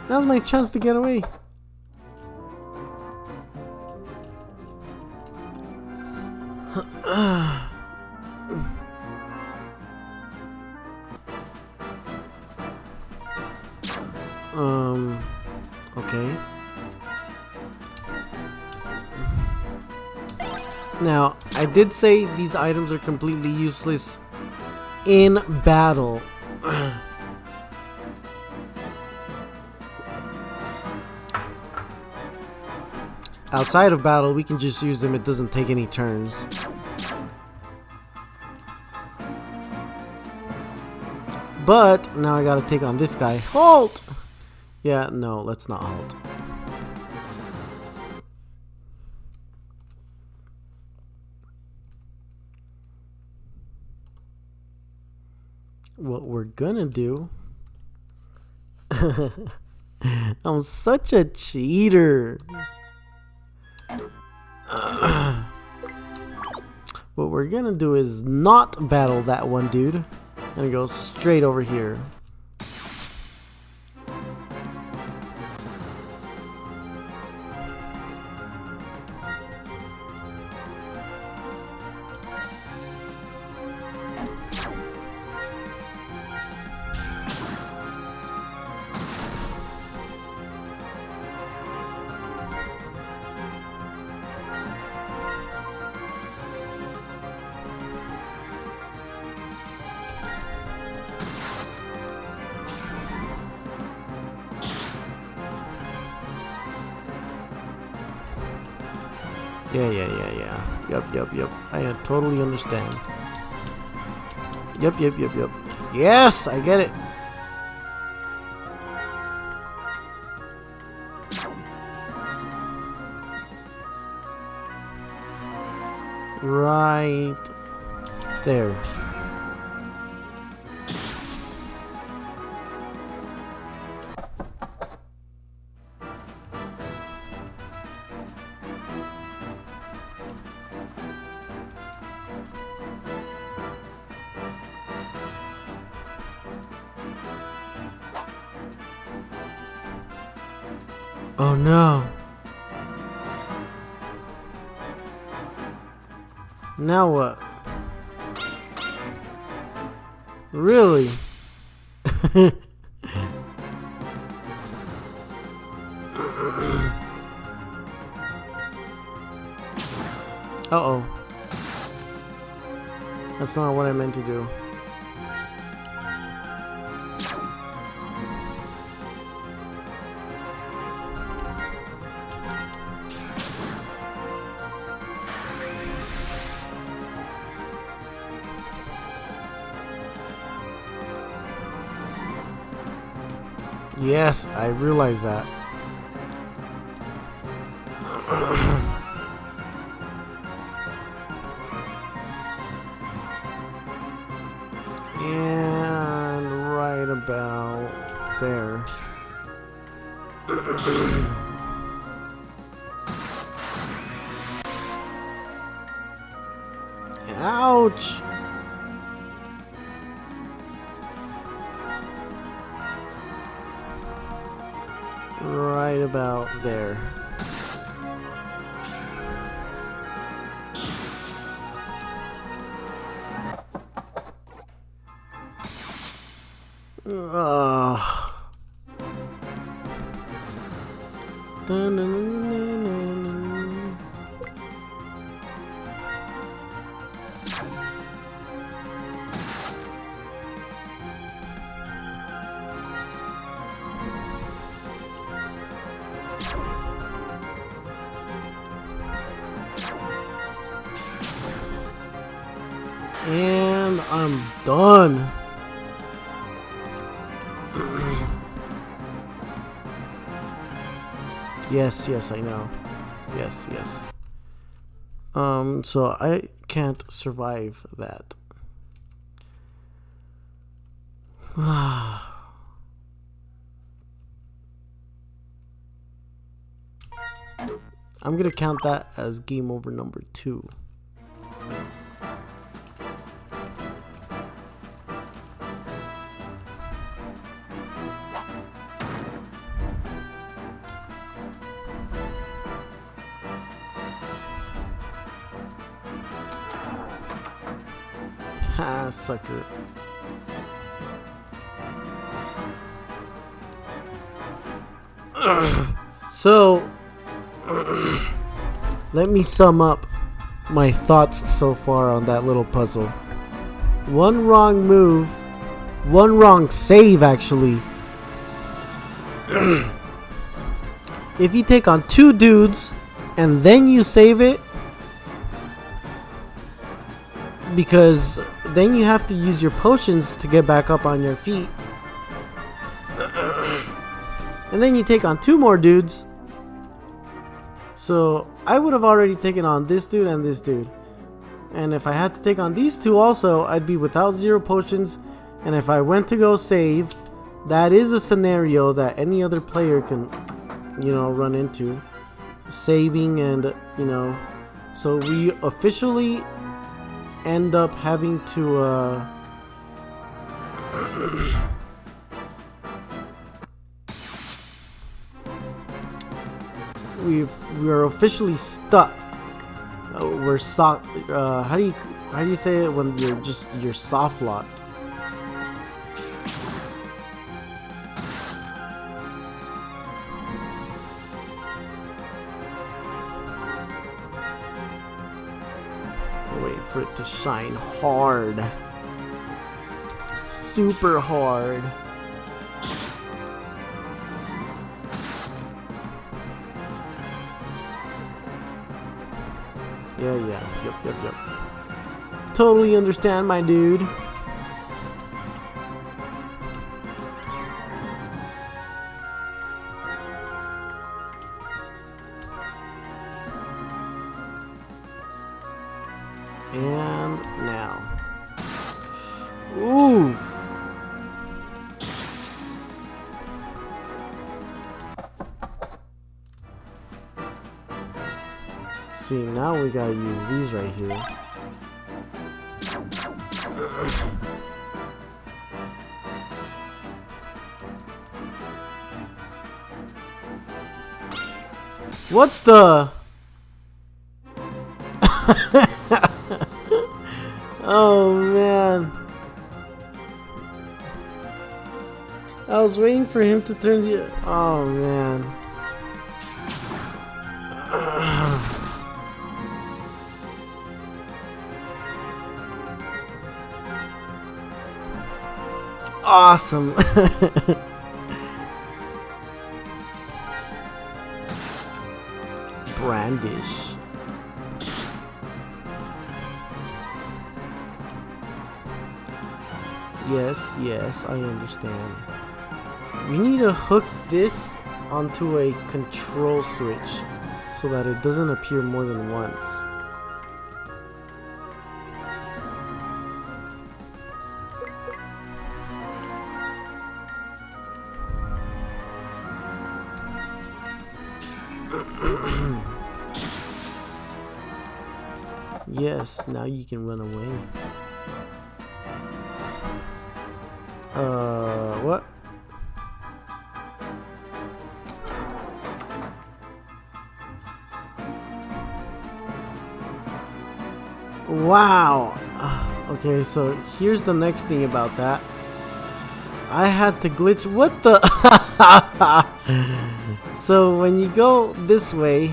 Now's my chance to get away. Okay. Now, I did say these items are completely useless in battle. Outside of battle, we can just use them. It doesn't take any turns. But now I gotta take on this guy. Halt! Yeah, no, let's not halt. What we're gonna do... I'm such a cheater. What we're gonna do is not battle that one dude and go straight over here. Yeah. Yep. I totally understand. Yep. Yes, I get it. Right there. Oh no. Now what? Really? Uh-oh. That's not what I meant to do. Yes, I realize that. And right about there. Ouch! Right about there. And I'm done. Yes, yes, I know. Yes, yes. So I can't survive that. I'm gonna count that as game over number 2. Ha, sucker. So, let me sum up my thoughts so far on that little puzzle. One wrong move, one wrong save actually. If you take on 2 dudes and then you save it, because then you have to use your potions to get back up on your feet. And then you take on 2 more dudes. So I would have already taken on this dude and this dude. And if I had to take on these 2 also, I'd be without 0 potions. And if I went to go save, that is a scenario that any other player can, run into. Saving and, so we officially end up having to we're officially stuck. We're how do you say it when you're soft locked? Wait for it to shine hard. Super hard. Yeah. Yep. Totally understand, my dude. And now. Ooh. See, now we gotta use these right here. What the? Oh man. I was waiting for him to turn the... Oh man. awesome. Brandish. Yes, I understand. We need to hook this onto a control switch so that it doesn't appear more than once. Yes, now you can run away. What? Wow. Okay, so here's the next thing about that. I had to glitch. What the? So when you go this way,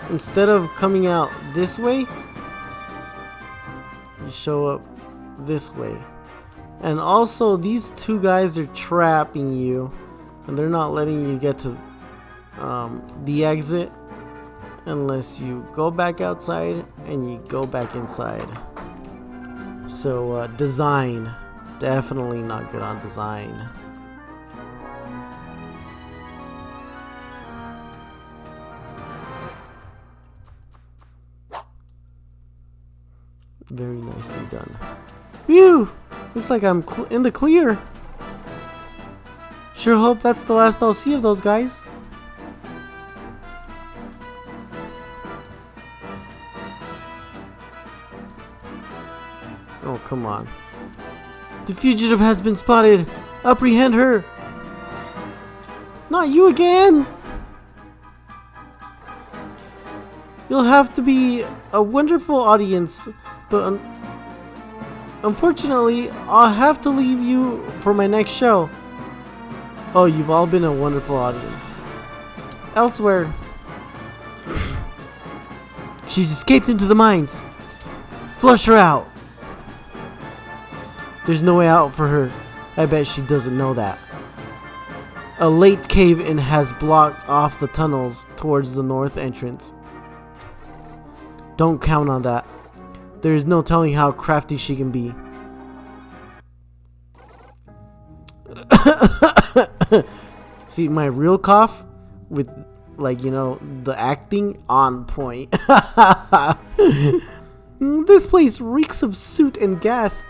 instead of coming out this way, you show up this way. And also these two guys are trapping you and they're not letting you get to the exit unless you go back outside and you go back inside. So design, definitely not good on design. Very nicely done. Phew! Looks like I'm in the clear. Sure hope that's the last I'll see of those guys. Oh, come on. The fugitive has been spotted. Apprehend her. Not you again. You'll have to be a wonderful audience, but unfortunately, I'll have to leave you for my next show. Oh, you've all been a wonderful audience. Elsewhere. She's escaped into the mines. Flush her out. There's no way out for her. I bet she doesn't know that. A late cave-in has blocked off the tunnels towards the north entrance. Don't count on that. There is no telling how crafty she can be. See, my real cough with, like, you know, the acting on point. This place reeks of soot and gas.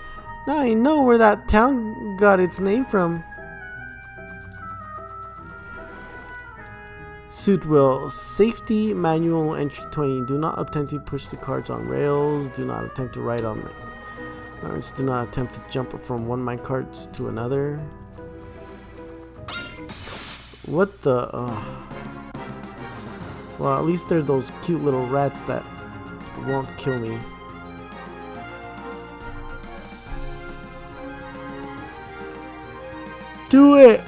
Now I know where that town got its name from. Suit will. Safety manual entry 20. Do not attempt to push the carts on rails. Do not attempt to ride on carts. Do not attempt to jump from one minecart to another. What the? Well, at least they're those cute little rats that won't kill me. Do it!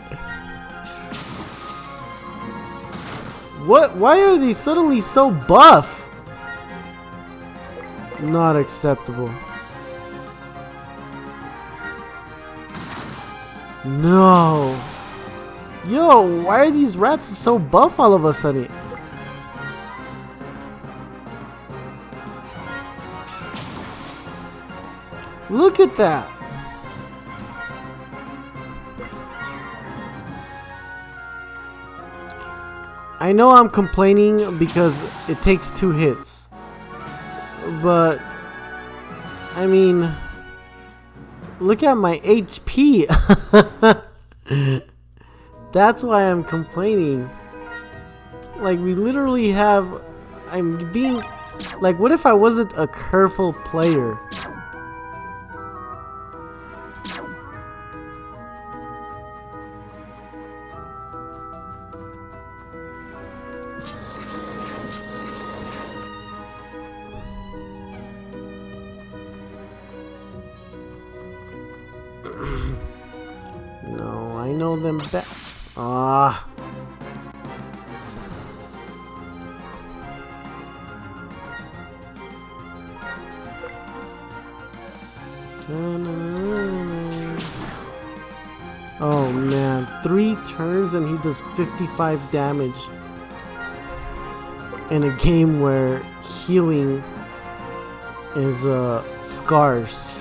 What? Why are they suddenly so buff? Not acceptable. No. Yo, why are these rats so buff all of a sudden? Look at that. I know I'm complaining because it takes 2 hits, but I mean, look at my HP. That's why I'm complaining. Like, we literally have, I'm being, like, what if I wasn't a careful player? No, I know them back. Ah. Oh man, 3 turns and he does 55 damage in a game where healing is scarce.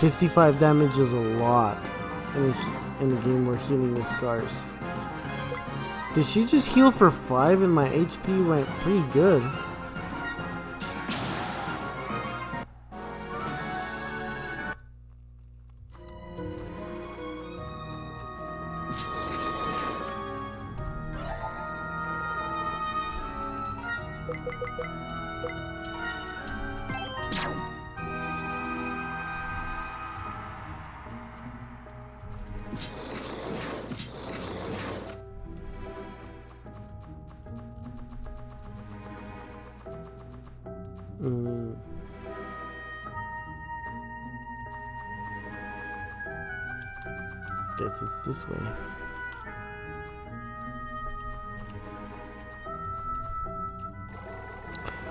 55 damage is a lot in a game where healing is scarce. Did she just heal for 5 and my HP went pretty good? Guess it's this way.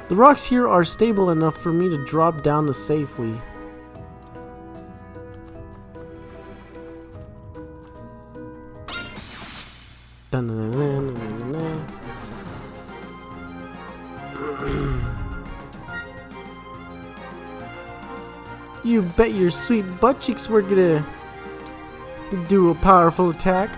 The rocks here are stable enough for me to drop down to safely. You bet your sweet butt cheeks we're gonna do a powerful attack.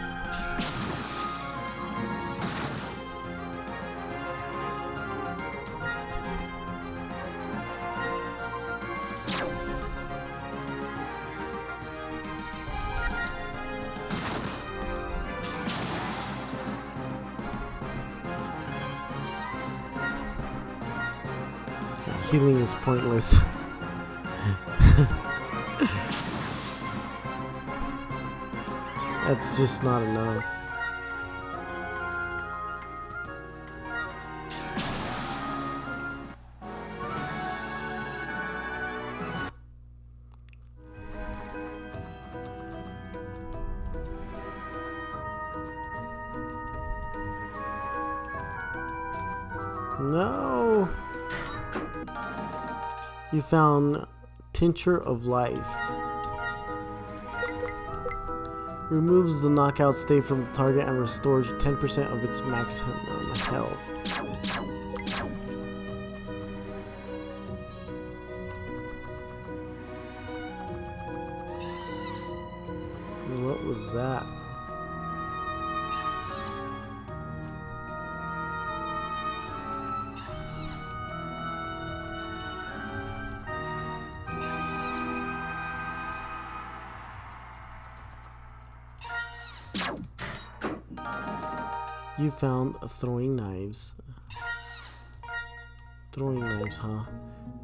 Healing is pointless. That's just not enough. No. You found Tincture of Life. Removes the knockout state from the target and restores 10% of its maximum health. What was that? You found throwing knives. Throwing knives, huh?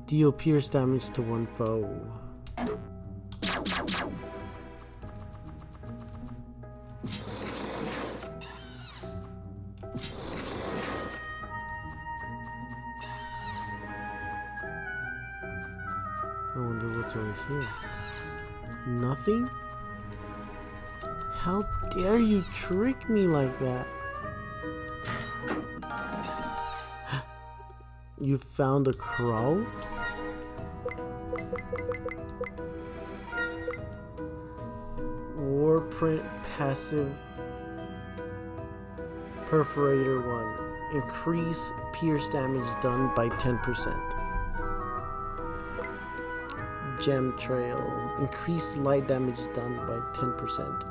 Deal pierce damage to one foe. I wonder what's over here. Nothing? How dare you trick me like that? You found a crow? Warprint passive perforator 1. Increase pierce damage done by 10%. Gem trail. Increase light damage done by 10%.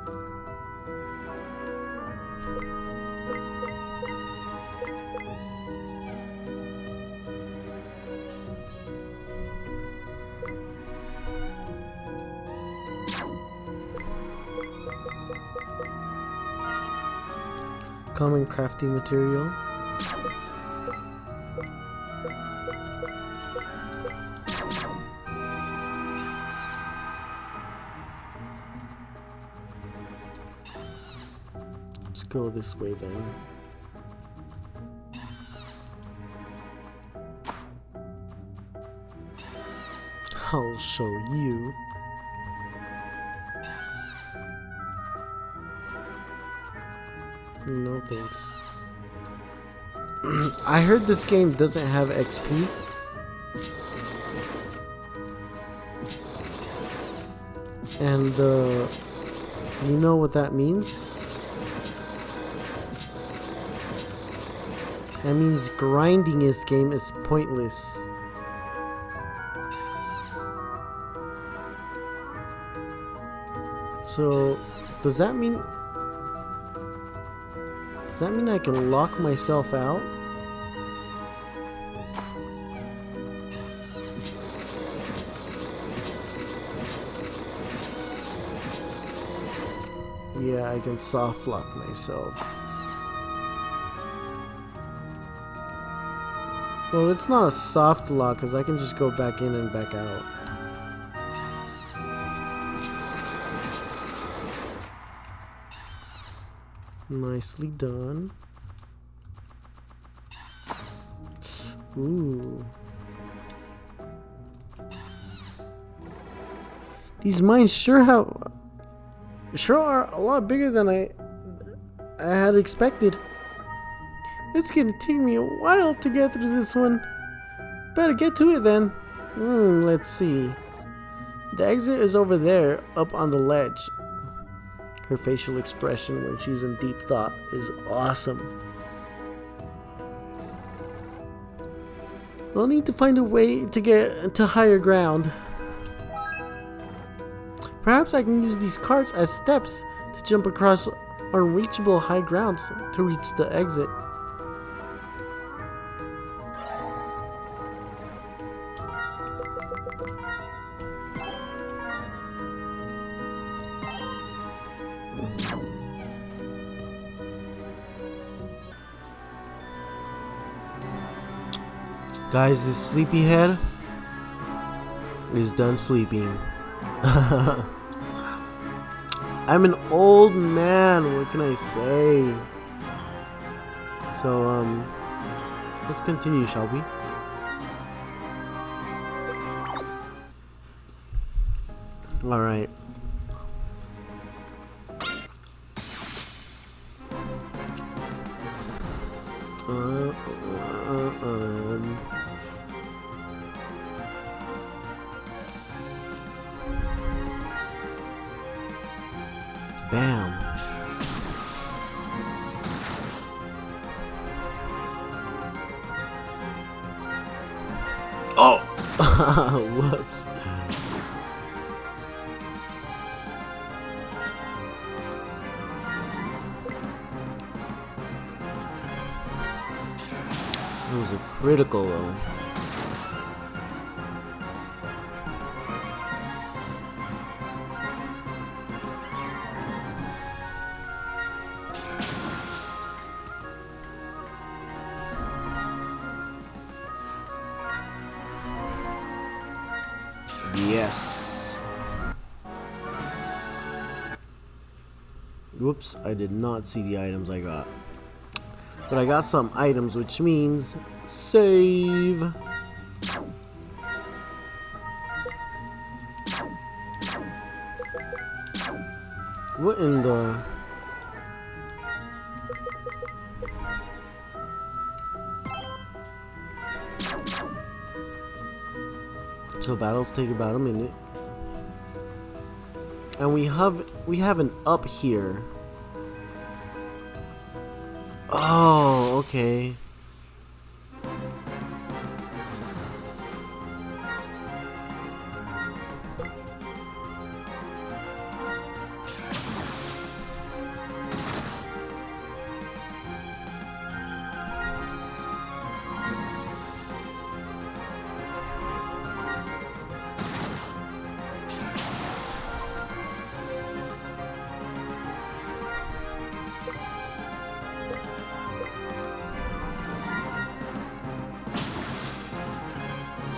Common crafting material. Let's go this way then. I'll show you. No thanks. I heard this game doesn't have XP. And you know what that means? That means grinding this game is pointless. So, does that mean I can lock myself out? Yeah, I can soft lock myself. Well, it's not a soft lock because I can just go back in and back out. Nicely done. Ooh. These mines sure are a lot bigger than I had expected. It's gonna take me a while to get through this one. Better get to it then. Let's see. The exit is over there, up on the ledge. Her facial expression when she's in deep thought is awesome. I'll need to find a way to get to higher ground. Perhaps I can use these carts as steps to jump across unreachable high grounds to reach the exit. Guys, this sleepyhead is done sleeping. I'm an old man, what can I say? So, let's continue, shall we? Alright. Bam. Oh! Whoops. It was a critical though. Yes. Whoops, I did not see the items I got. But I got some items, which means save. What in the... So battles take about a minute. And we have an up here. Oh, okay.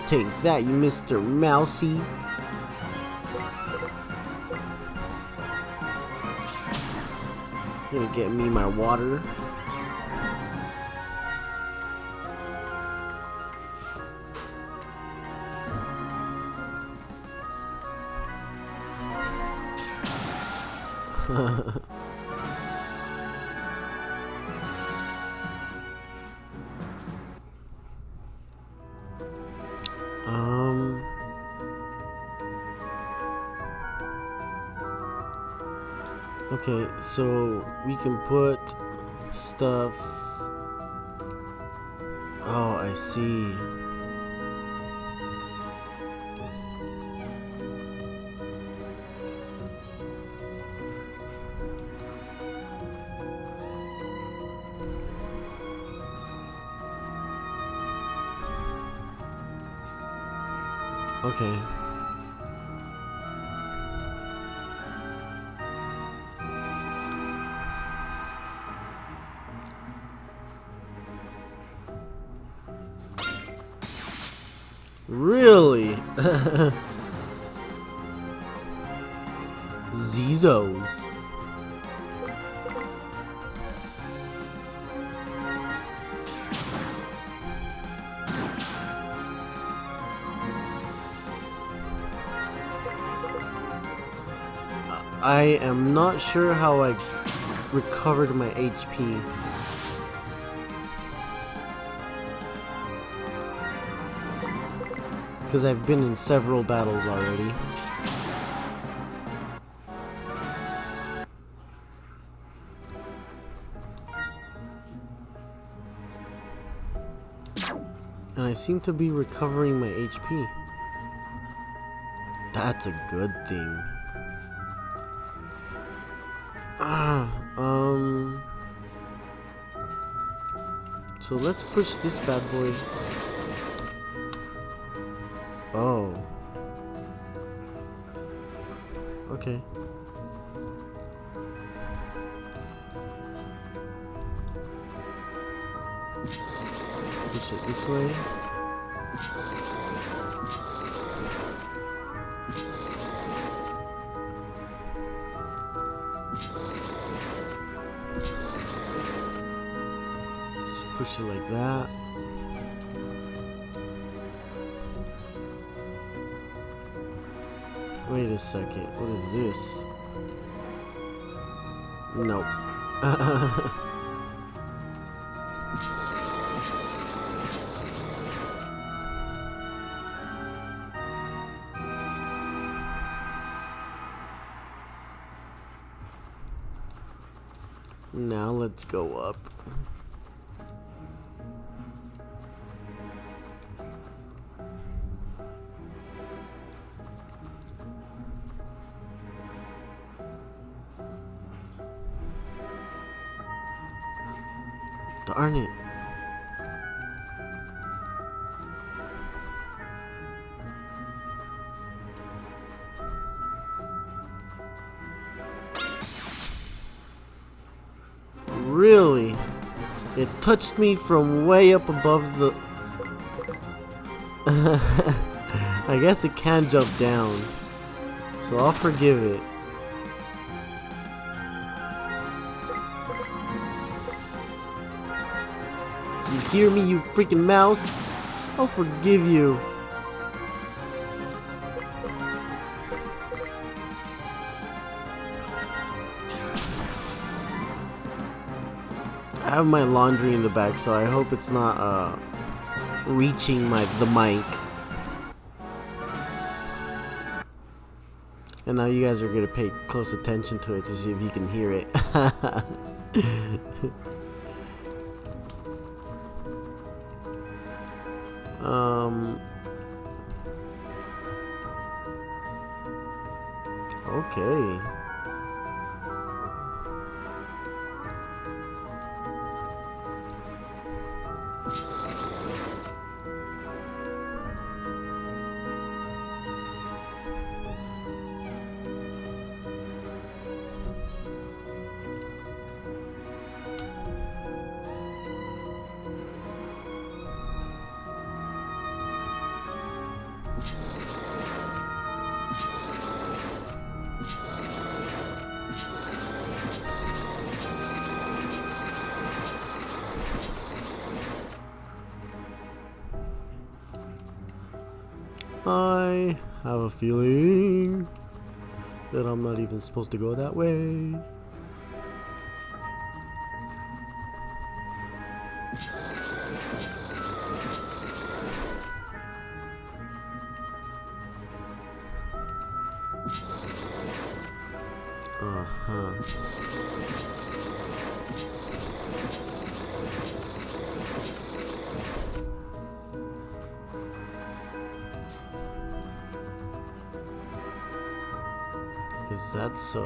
Take that, you Mr. Mousy. Gonna get me my water. Okay, so we can put stuff. Oh, I see. Okay. Really? Zizos. I am not sure how I recovered my HP. Because I've been in several battles already. And I seem to be recovering my HP. That's a good thing. So let's push this bad boy. Oh. Okay. Push it this way. Push it like that. Wait a second. What is this? Nope. Now let's go up. Darn it. Really? It touched me from way up above the... I guess it can jump down. So I'll forgive it. You hear me, you freaking mouse? I'll forgive you. I have my laundry in the back, so I hope it's not reaching the mic. And now you guys are gonna pay close attention to it to see if you can hear it. Okay. I have a feeling that I'm not even supposed to go that way. Uh-huh. Is that so?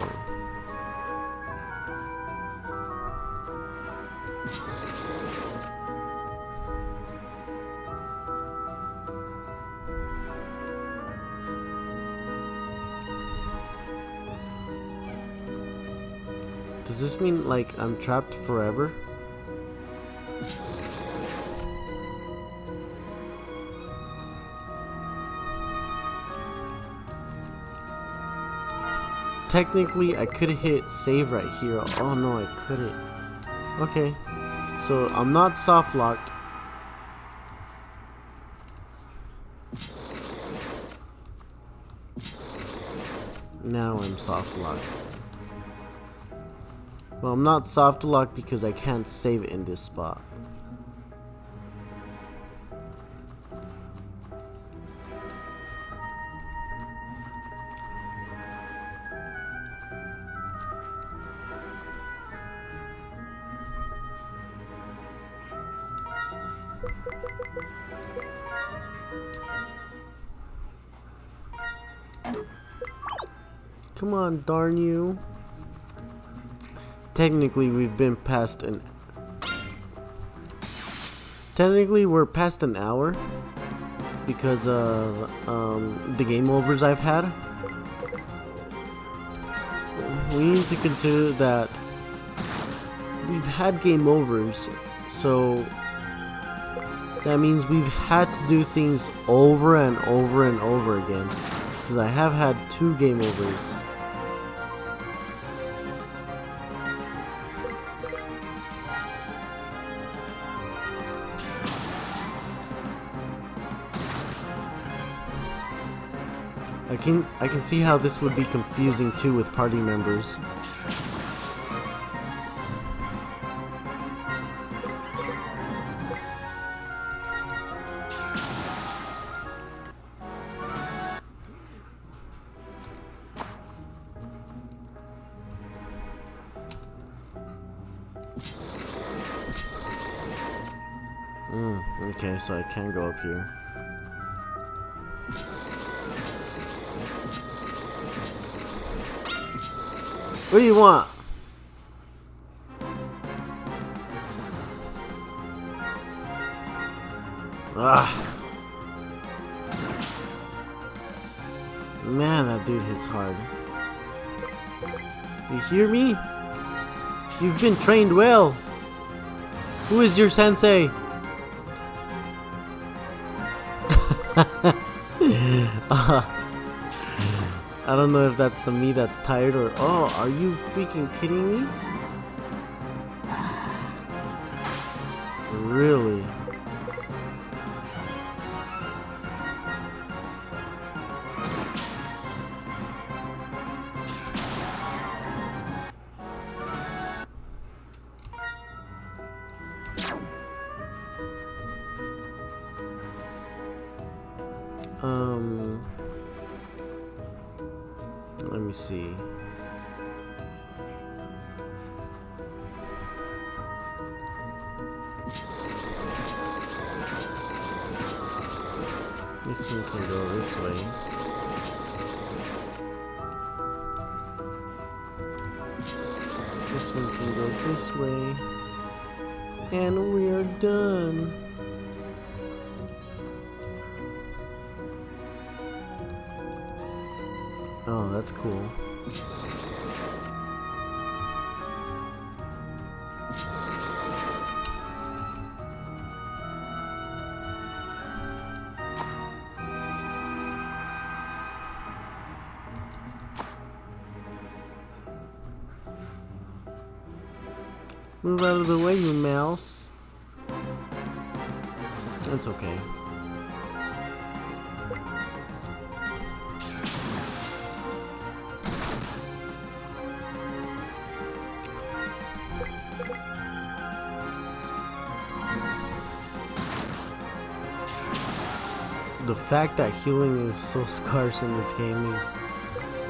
Does this mean like I'm trapped forever? Technically, I could hit save right here. Oh no, I couldn't. Okay, so I'm not soft locked. Now I'm soft locked. Well, I'm not soft locked because I can't save it in this spot. Come on, darn you. Technically, we've been past an... Technically, we're past an hour because of the game overs I've had. We need to consider that we've had game overs, so that means we've had to do things over and over and over again. Because I have had 2 game overs. I can see how this would be confusing too with party members. Okay, so I can go up here. What do you want? Ah. Man, that dude hits hard. You hear me? You've been trained well. Who is your sensei? I don't know if that's the me that's tired or... Oh, are you freaking kidding me? Really? Let me see. This one can go this way. This one can go this way. And we are done. Oh, that's cool. Move out of the way, you mouse. That's okay. The fact that healing is so scarce in this game is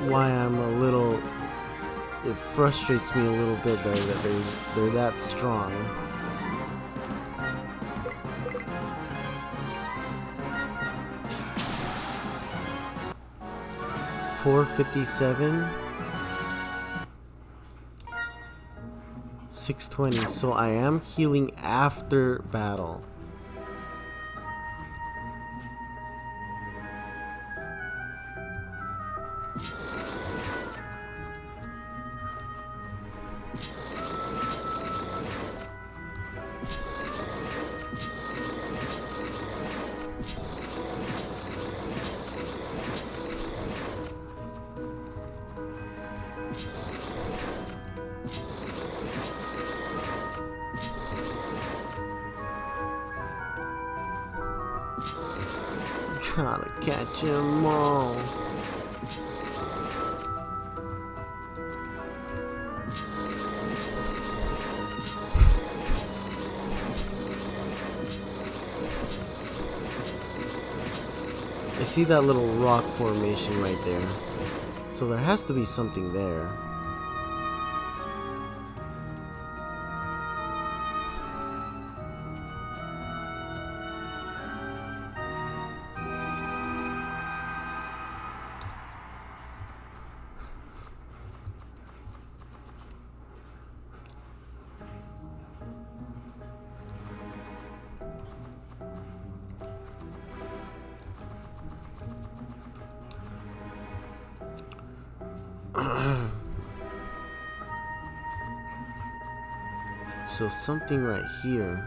why I'm a little... It frustrates me a little bit that they're that strong. $4.57. 620, so I am healing after battle. Gotta catch 'em all. I see that little rock formation right there. So there has to be something there. So something right here.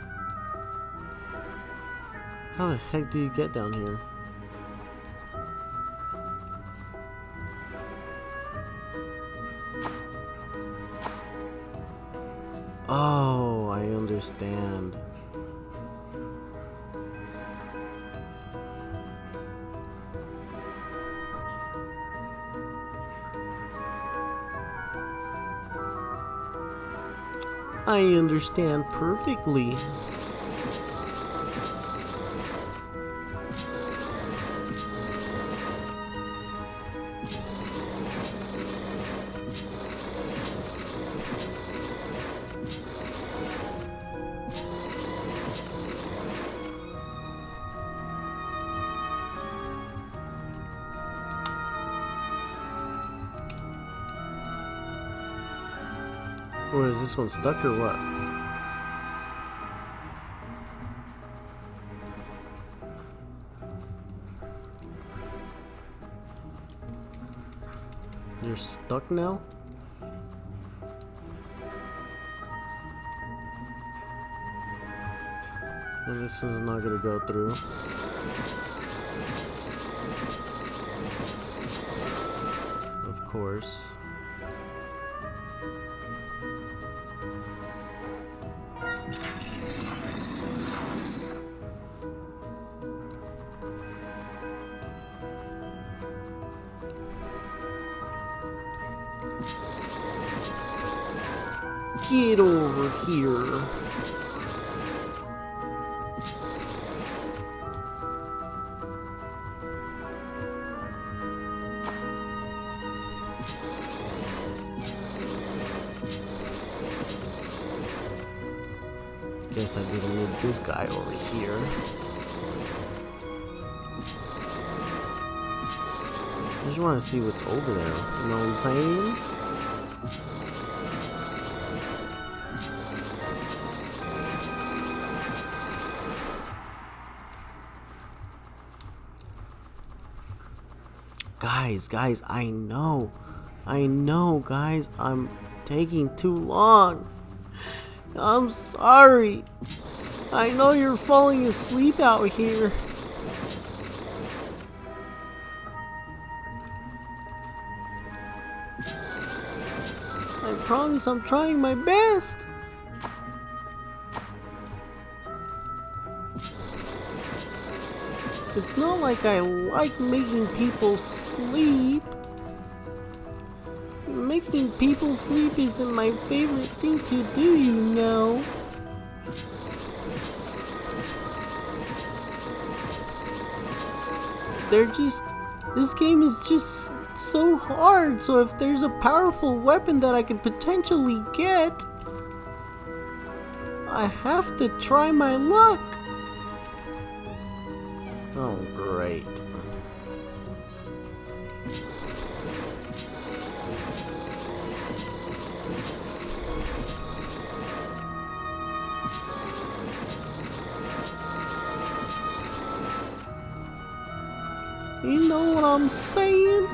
How the heck do you get down here? Oh, I understand. I understand perfectly. Or is this one stuck or what? You're stuck now? And this one's not gonna go through. Of course. Get over here. Guess I didn't need this guy over here. I just want to see what's over there. You know what I'm saying? Guys, I know, guys, I'm taking too long. I'm sorry. I know you're falling asleep out here. I promise I'm trying my best. It's not like I like making people sleep. Making people sleep isn't my favorite thing to do, you know. This game is just so hard, so if there's a powerful weapon that I could potentially get, I have to try my luck. Oh, great. You know what I'm saying?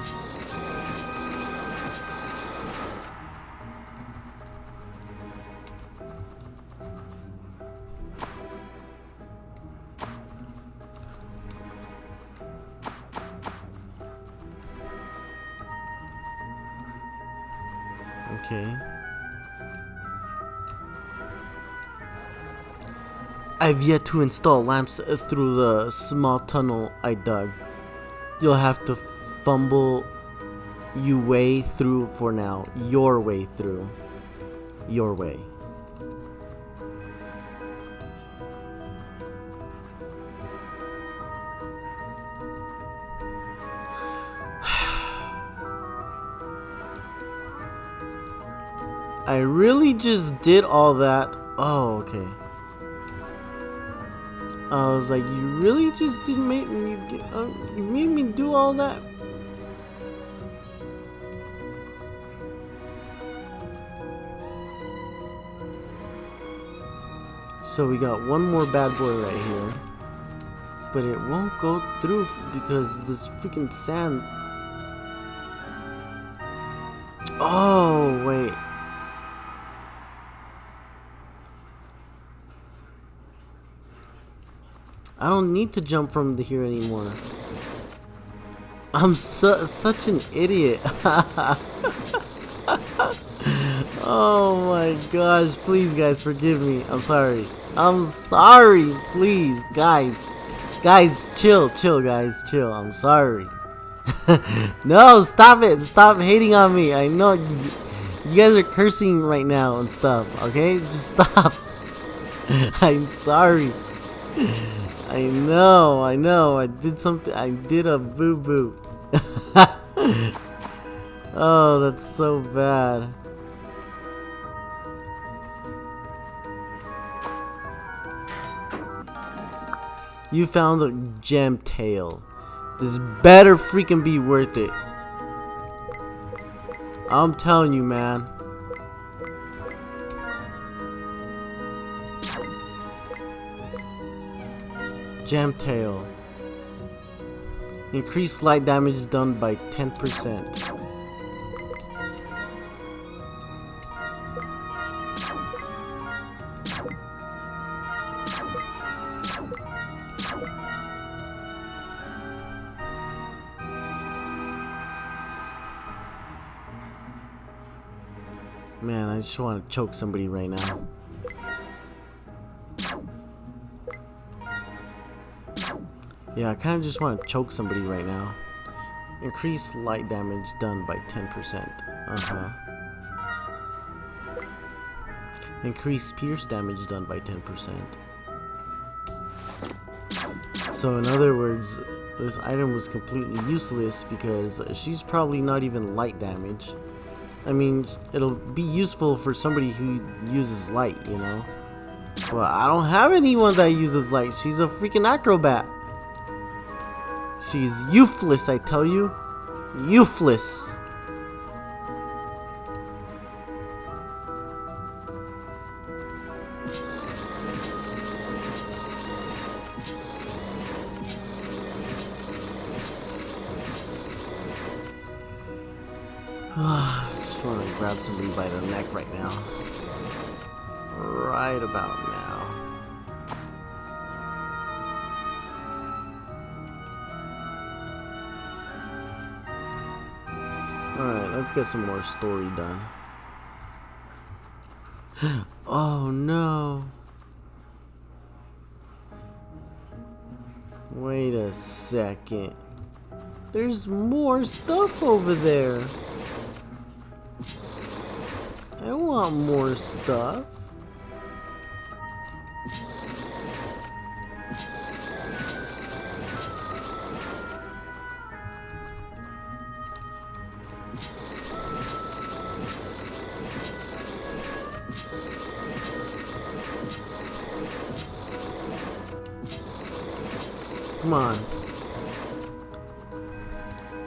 Okay. I've yet to install lamps through the small tunnel I dug. You'll have to fumble your way through for now. Your way through. Your way. I really just did all that. Oh, okay. I was like, you really just didn't make me. You made me do all that. So we got one more bad boy right here, but it won't go through because this freaking sand. Oh wait. I don't need to jump from here anymore. I'm such an idiot. Oh my gosh, please guys forgive me. I'm sorry. I'm sorry, please guys. Guys, chill guys, chill. I'm sorry. No, stop it. Stop hating on me. I know you guys are cursing right now and stuff, okay? Just stop. I'm sorry. I know, I did something, I did a boo-boo. Oh, that's so bad. You found a gem tail. This better freaking be worth it. I'm telling you, man. Gem tail. Increased light damage done by 10%. Man, I just want to choke somebody right now. Yeah, I kind of just want to choke somebody right now. Increase light damage done by 10%. Increase pierce damage done by 10%. So in other words, this item was completely useless because she's probably not even light damage. I mean, it'll be useful for somebody who uses light, you know? But I don't have anyone that uses light. She's a freaking acrobat. She's useless, I tell you. Useless. Just want to grab somebody by the neck right now. Right about now. Alright, let's get some more story done. Oh no. Wait a second. There's more stuff over there. I want more stuff. Come on.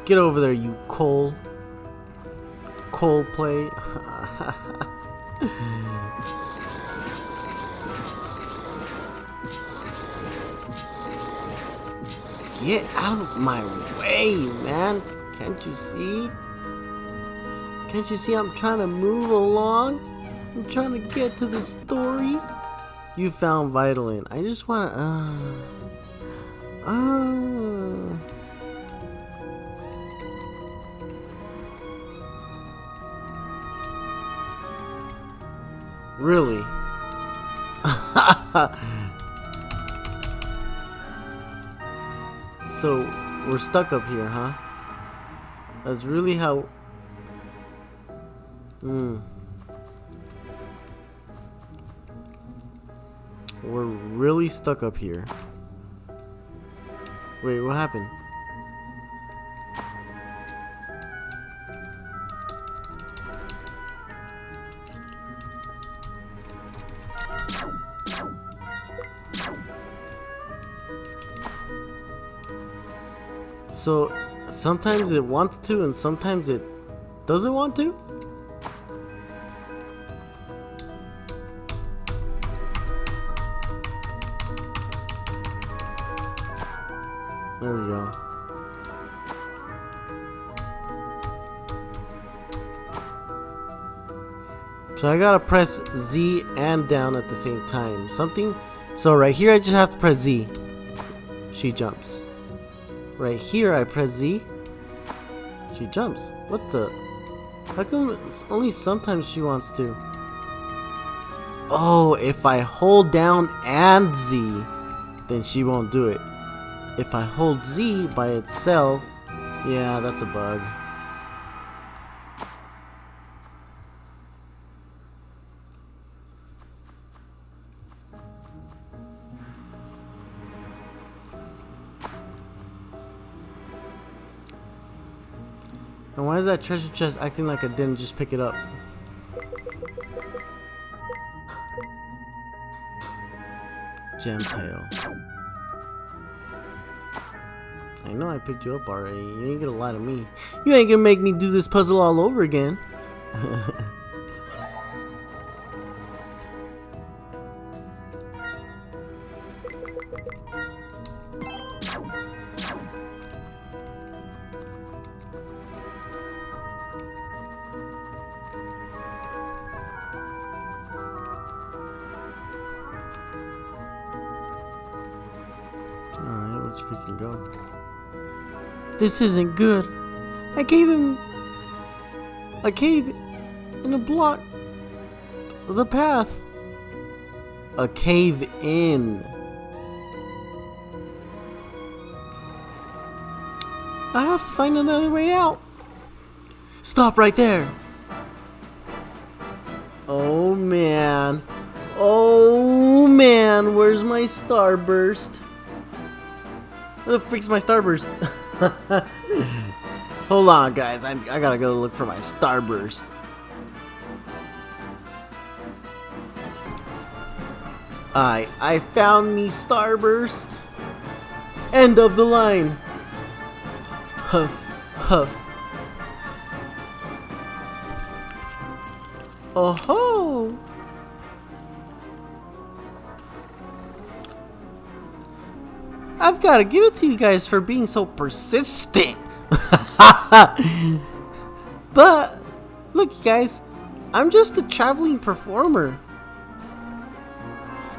Get over there, you Coldplay. Get out of my way, man. Can't you see? Can't you see I'm trying to move along? I'm trying to get to the story. You found Vitalin. I just want to... Really? So, we're stuck up here, huh? That's really how... We're really stuck up here. Wait, what happened? So, sometimes it wants to and sometimes it doesn't want to? There we go. So I gotta press Z and down at the same time. So right here I just have to press Z. She jumps. Right here I press Z. She jumps. What the? How come it's only sometimes she wants to? Oh, if I hold down and Z, then she won't do it. If I hold Z by itself, yeah, that's a bug. And why is that treasure chest acting like I didn't just pick it up? Gem tail. I know I picked you up already. You ain't gonna lie to me. You ain't gonna make me do this puzzle all over again. Alright, let's freaking go. This isn't good. I gave him a cave in a block of the path. A cave in. I have to find another way out. Stop right there. Oh man. Oh man, where's my starburst? Where the freak's my starburst? Hold on, guys. I gotta go look for my starburst. I found me starburst. End of the line. Huff, huff. Oh ho! I've got to give it to you guys for being so persistent. But look, you guys, I'm just a traveling performer.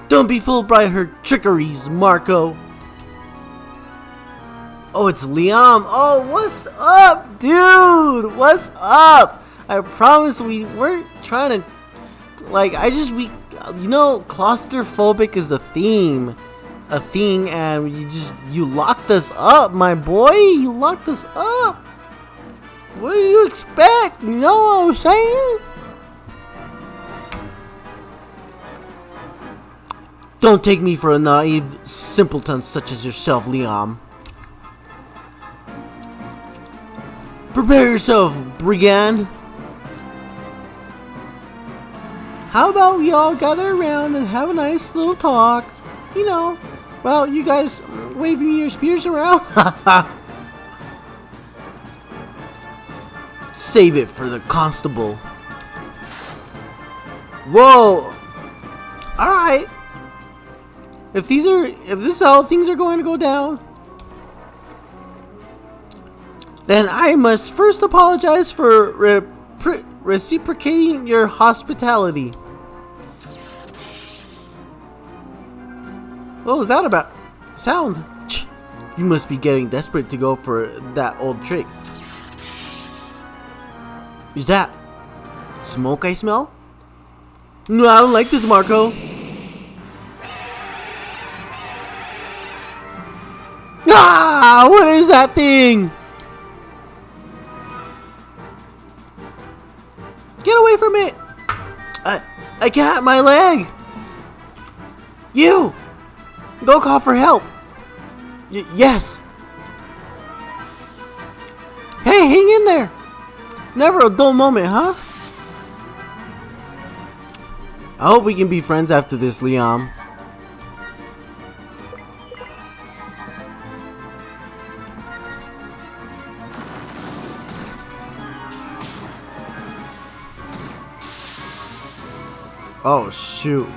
Don't be fooled by her trickeries, Marco. Oh, it's Liam. Oh, what's up, dude? What's up? I promise we weren't trying to, like, you know, claustrophobic is a theme. A thing, and you locked us up, my boy. You locked us up. What do you expect? You know what I'm saying? Don't take me for a naive simpleton such as yourself, Liam. Prepare yourself, brigand. How about we all gather around and have a nice little talk? You know, well, you guys waving your spears around? Save it for the constable. Whoa! Alright. If this is how things are going to go down, Then I must first apologize for reciprocating your hospitality. What was that about? Sound? You must be getting desperate to go for that old trick. Is that smoke I smell? No, I don't like this, Marco. Ah! What is that thing? Get away from it! I can't. My leg. You. Go call for help. Yes. Hey, hang in there. Never a dull moment, huh? I hope we can be friends after this, Liam. Oh, shoot.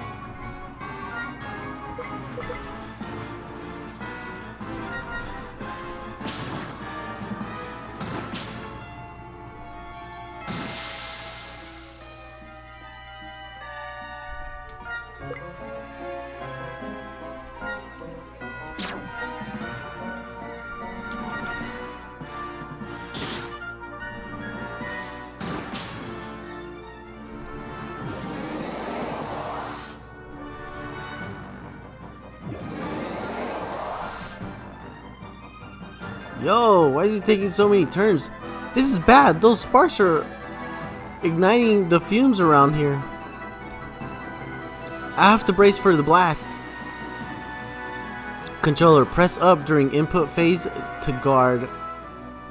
Yo, why is he taking so many turns? This is bad. Those sparks are igniting the fumes around here. I have to brace for the blast. Controller, press up during input phase to guard.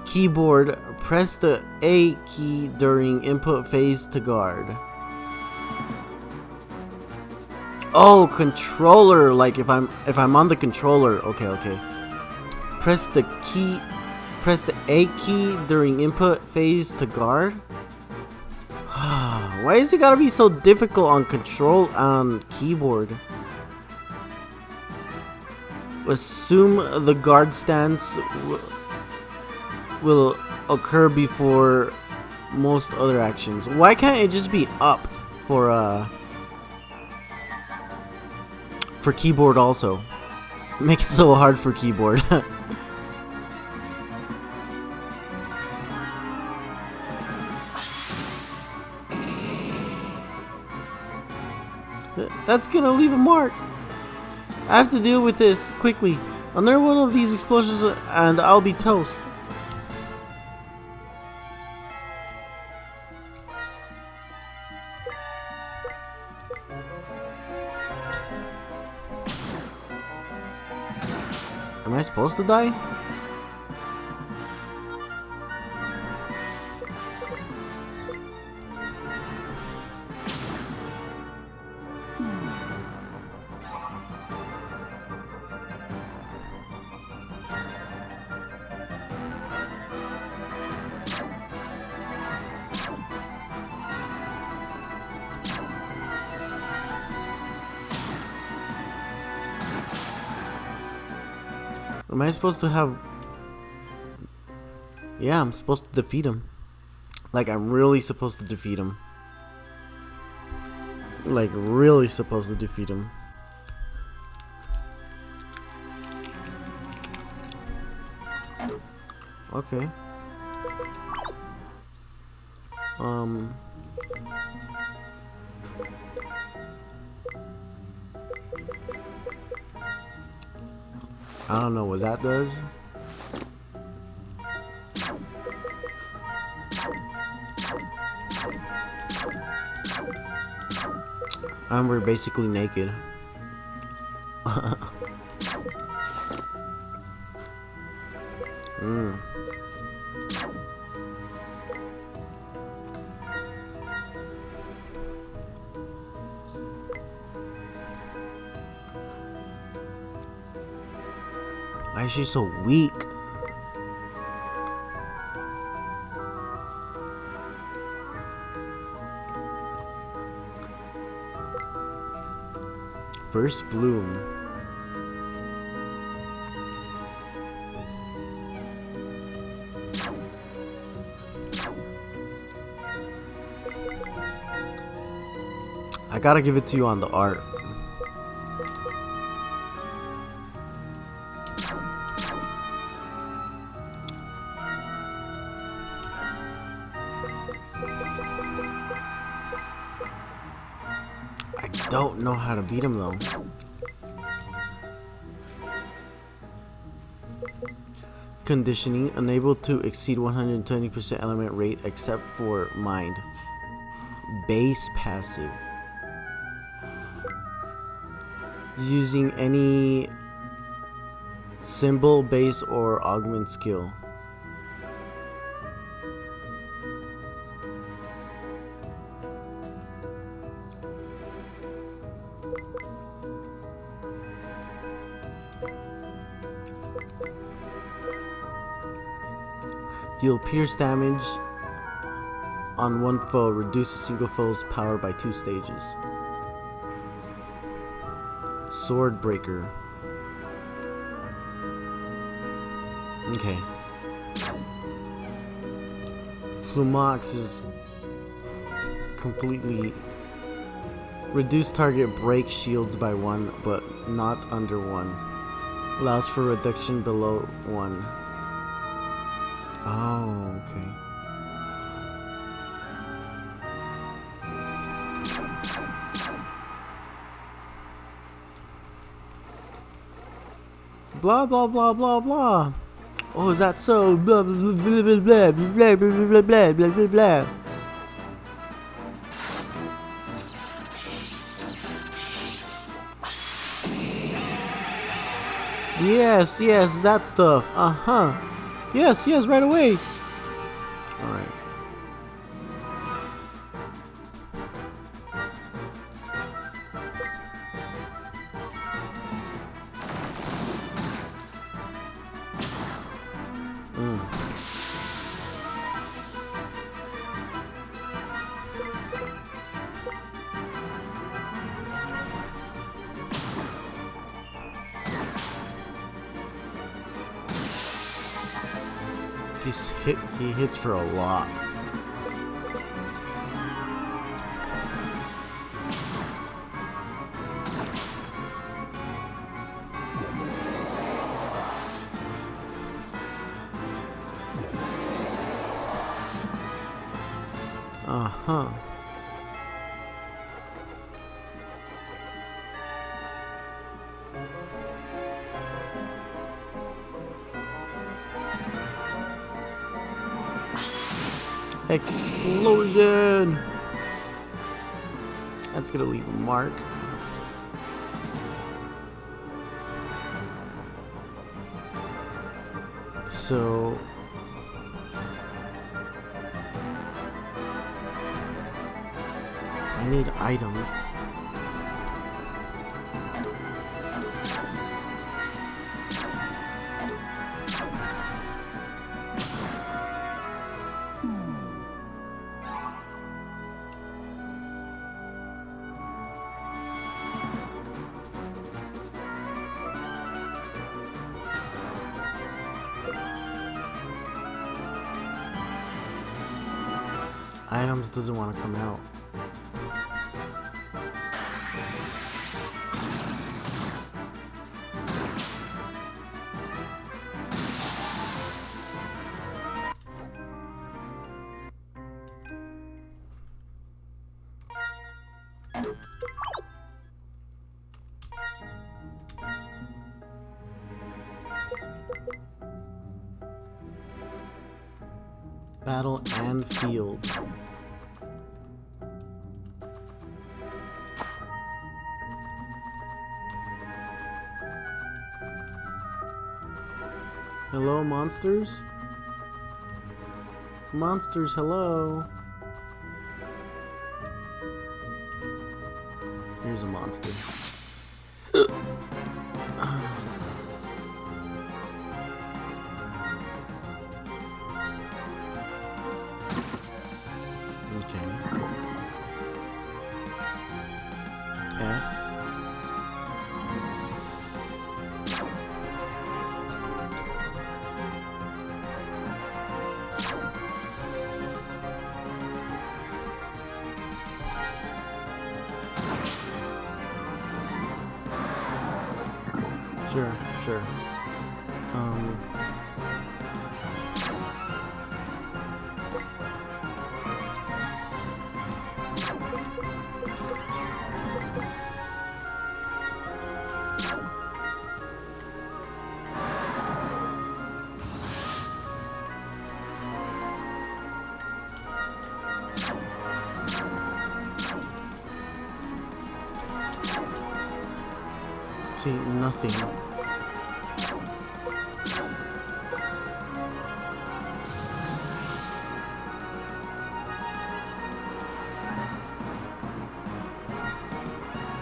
Keyboard, press the A key during input phase to guard. Oh, controller, like if I'm on the controller. Okay. Press the A key during input phase to guard. Why is it gotta be so difficult on keyboard? Assume the guard stance will occur before most other actions. Why can't it just be up for keyboard also? Make it so hard for keyboard. That's gonna leave a mark. I have to deal with this quickly. Another one of these explosions and I'll be toast. Am I supposed to die? Am I supposed to have... Yeah, I'm supposed to defeat him. Like, I'm really supposed to defeat him. Like, really supposed to defeat him. Okay. I don't know what that does. And we're basically naked. Why is she so weak? First bloom. gotta give it to you on the art. I don't know how to beat him though. Conditioning, unable to exceed 120% element rate except for mind. Base passive. Using any symbol, base, or augment skill. Deal pierce damage on one foe. Reduce a single foe's power by 2 stages. Sword breaker. Okay. Flumox is completely... Reduce target break shields by 1, but not under 1. Allows for reduction below 1. Oh, okay. Blah blah blah blah blah. Oh, is that so? Blah blah blah blah blah blah blah blah blah blah blah blah. Yes, yes, that stuff. Uh-huh. Yes, yes, right away. Alright. He hits for a lot. Uh-huh. Explosion! That's gonna leave a mark. So... I need items. Items doesn't want to come out. Battle and field. Hello, monsters? Monsters, hello. Here's a monster. Okay. S. Sure, sure. See, nothing.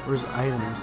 Where's items?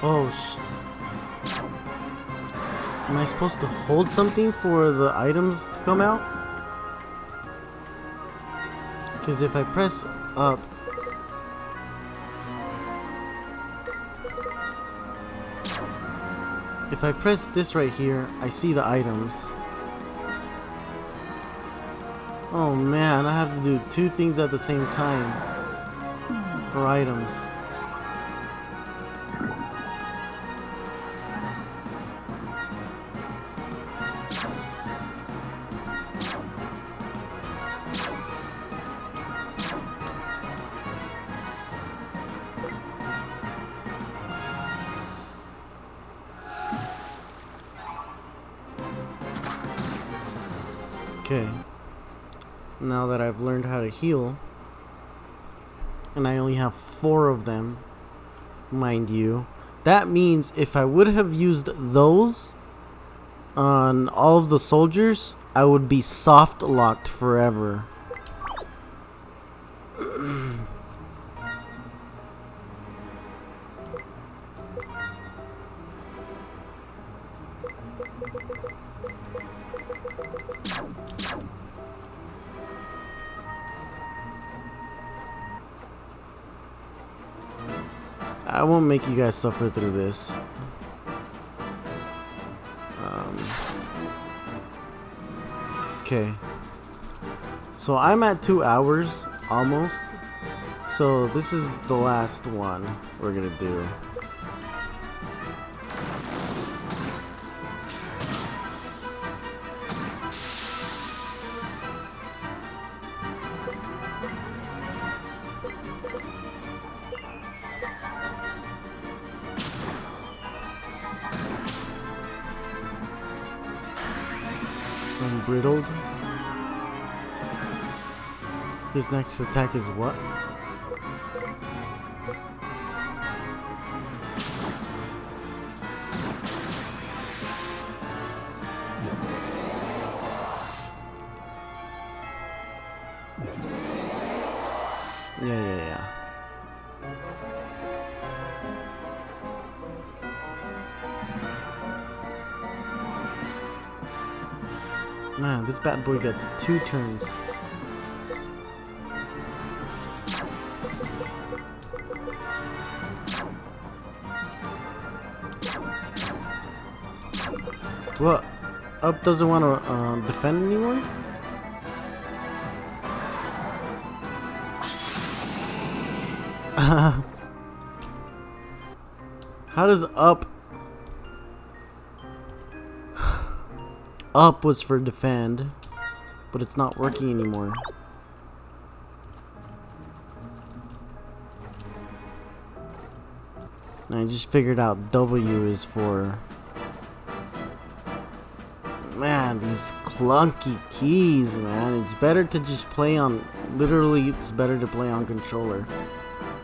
Oh, am I supposed to hold something for the items to come out? Because if I press up, if I press this right here, I see the items. Oh man, I have to do two things at the same time for items. Okay, now that I've learned how to heal, and I only have 4 of them, mind you, that means if I would have used those on all of the soldiers, I would be soft locked forever. I won't make you guys suffer through this. Okay. So I'm at 2 hours almost. So this is the last one we're gonna do. Unbrittled. His next attack is what? Yeah. Man, this bad boy gets 2 turns. What? Up doesn't want to defend anymore? How does up... Up was for defend, but it's not working anymore. And I just figured out W is for... Man, these clunky keys, man. It's better to just play on... Literally, it's better to play on controller.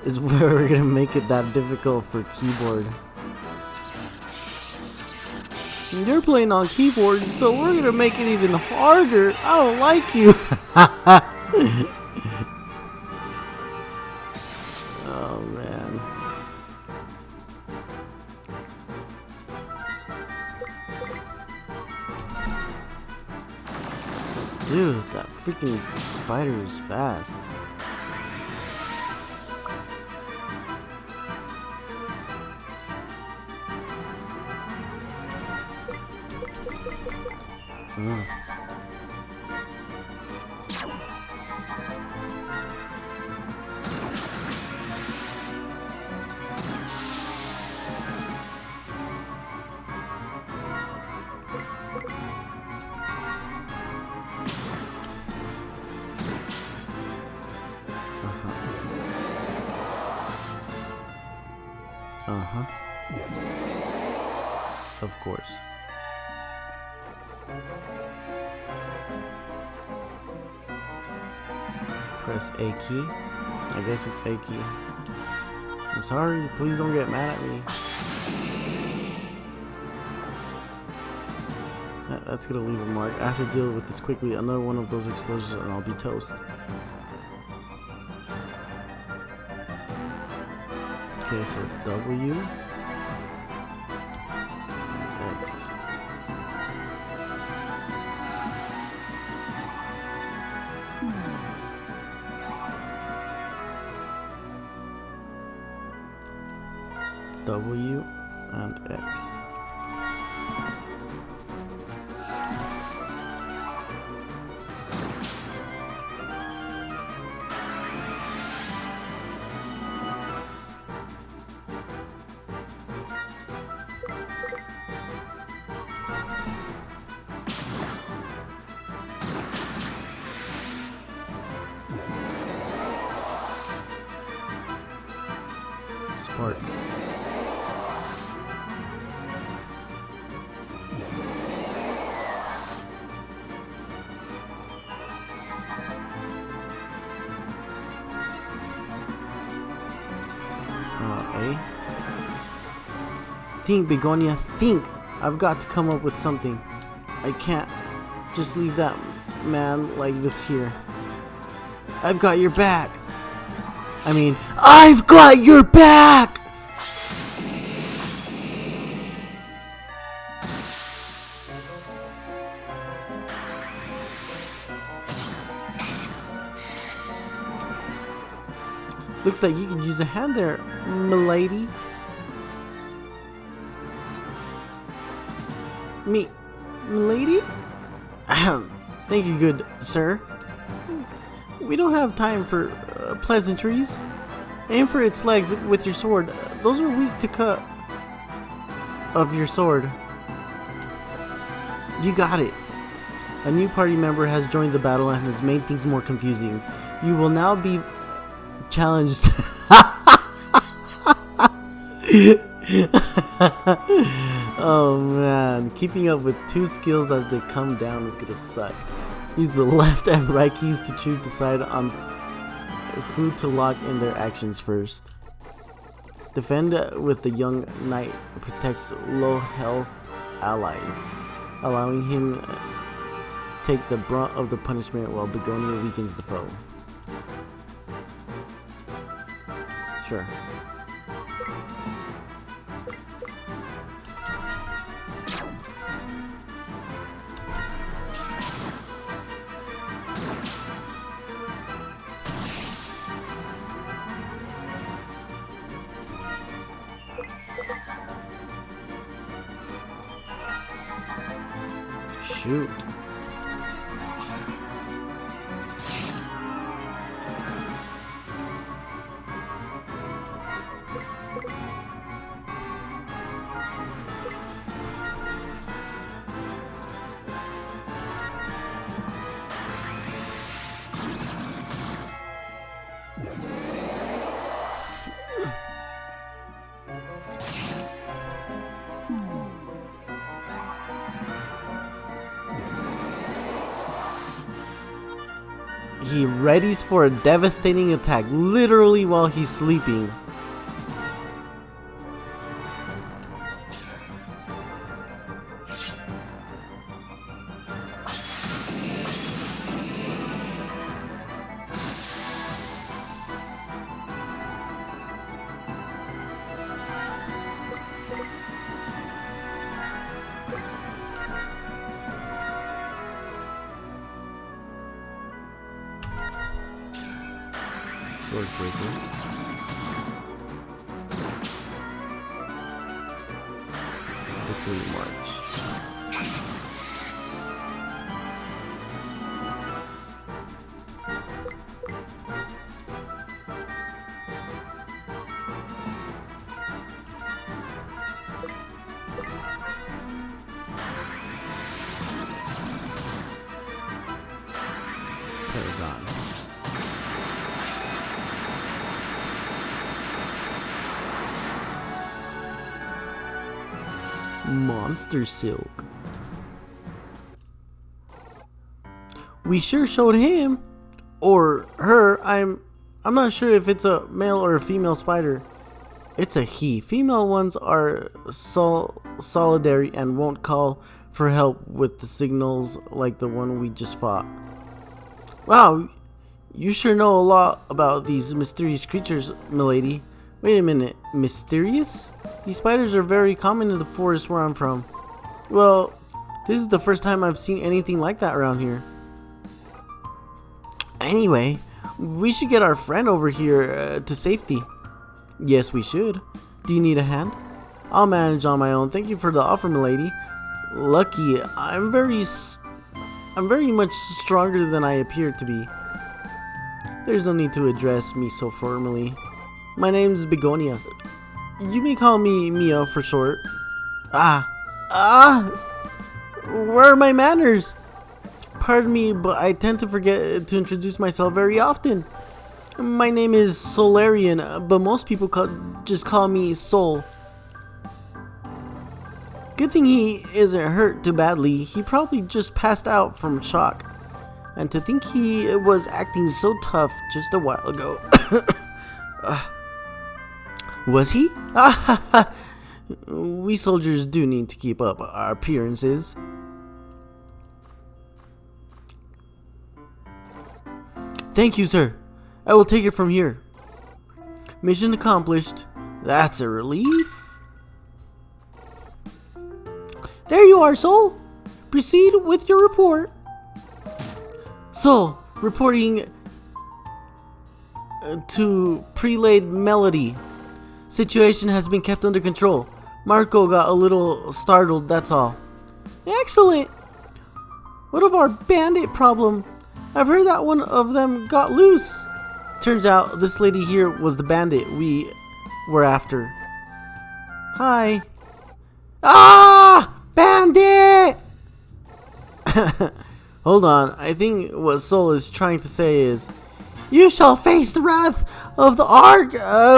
Is where we're gonna make it that difficult for keyboard. You're playing on keyboard, so we're gonna make it even harder. I don't like you. Oh man. Dude, that freaking spider is fast. Uh-huh. Of course. Press A key. I guess it's A key. I'm sorry, please don't get mad at me. That's gonna leave a mark. I have to deal with this quickly. Another one of those explosions and I'll be toast. Okay, so W, X. W and X. Sparks. A. Think, Begonia, think! I've got to come up with something. I can't just leave that man like this here. I've got your back! I've got your back! Looks like you could use a hand there, m'lady. M'lady? Thank you, good sir. We don't have time for pleasantries. Aim for its legs with your sword. Those are weak to cut of your sword. You got it. A new party member has joined the battle and has made things more confusing. You will now be challenged. Oh man, keeping up with two skills as they come down is gonna suck. Use the left and right keys to choose the side on who to lock in their actions first. Defend with the young knight protects low health allies, allowing him take the brunt of the punishment while Begonia weakens the foe. Sure. Shoot. He readies for a devastating attack, literally while he's sleeping. Sword breaker. Quickly march. Paragon. Monster Silk. We sure showed him or her. I'm not sure if it's a male or a female spider. It's a he. Female ones are solitary and won't call for help with the signals like the one we just fought. Wow, you sure know a lot about these mysterious creatures, milady. Wait a minute, mysterious? These spiders are very common in the forest where I'm from. Well, this is the first time I've seen anything like that around here. Anyway, we should get our friend over here to safety. Yes, we should. Do you need a hand? I'll manage on my own. Thank you for the offer, milady. Lucky, I'm very much stronger than I appear to be. There's no need to address me so formally. My name's Begonia. You may call me Mia for short. Where are my manners? Pardon me, but I tend to forget to introduce myself very often. My name is Solarian, but most people just call me Sol. Good thing he isn't hurt too badly. He probably just passed out from shock. And to think he was acting so tough just a while ago. Was he? We soldiers do need to keep up our appearances. Thank you, sir. I will take it from here. Mission accomplished. That's a relief. There you are, Sol. Proceed with your report. Sol, reporting to Prelate Melody. Situation has been kept under control. Marco got a little startled, that's all. Excellent. What of our bandit problem? I've heard that one of them got loose. Turns out this lady here was the bandit we were after. Hi. Ah! Bandit! Hold on, I think what Sol is trying to say is, you shall face the wrath of the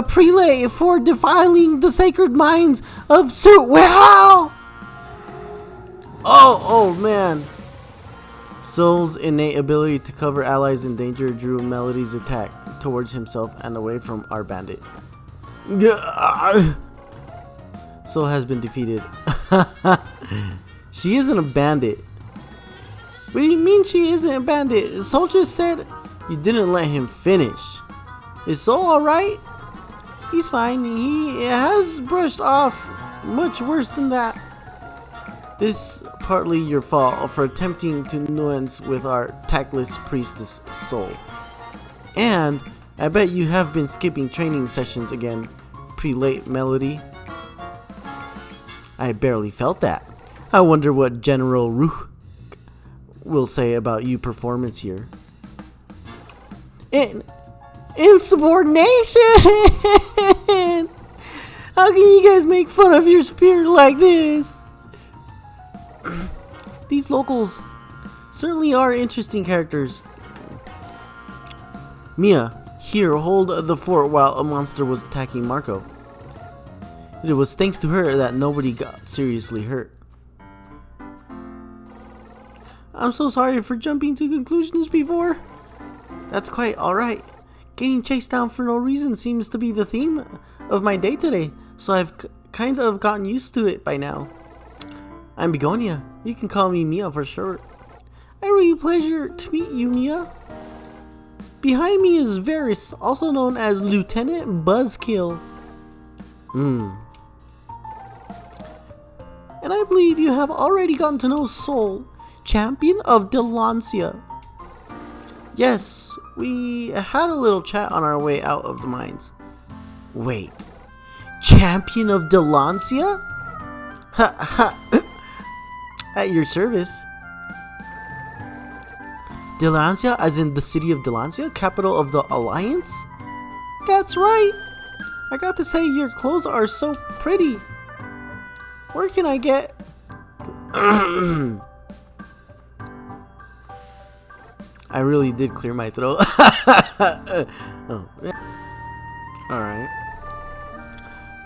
Prelate for defiling the sacred mines of Wow! Oh man. Sol's innate ability to cover allies in danger drew Melody's attack towards himself and away from our bandit. Sol has been defeated. She isn't a bandit. What do you mean she isn't a bandit? Sol just said you didn't let him finish. Is Sol alright? He's fine. He has brushed off much worse than that. This is partly your fault for attempting to nuance with our tactless priestess Sol. And I bet you have been skipping training sessions again, Prelate Melody. I barely felt that. I wonder what General Ruch will say about you performance here. Insubordination! How can you guys make fun of your superior like this? These locals certainly are interesting characters. Mia, here, hold the fort while a monster was attacking Marco. It was thanks to her that nobody got seriously hurt. I'm so sorry for jumping to conclusions before. That's quite alright. Getting chased down for no reason seems to be the theme of my day today, so I've kind of gotten used to it by now. I'm Begonia. You can call me Mia for short. A real pleasure to meet you, Mia. Behind me is Varys, also known as Lieutenant Buzzkill. And I believe you have already gotten to know Sol, champion of Delancia. Yes, we had a little chat on our way out of the mines. Wait, Champion of Delancia? Ha ha! At your service. Delancia, as in the city of Delancia, capital of the Alliance? That's right! I got to say, your clothes are so pretty. Where can I get... I really did clear my throat. Oh. Alright.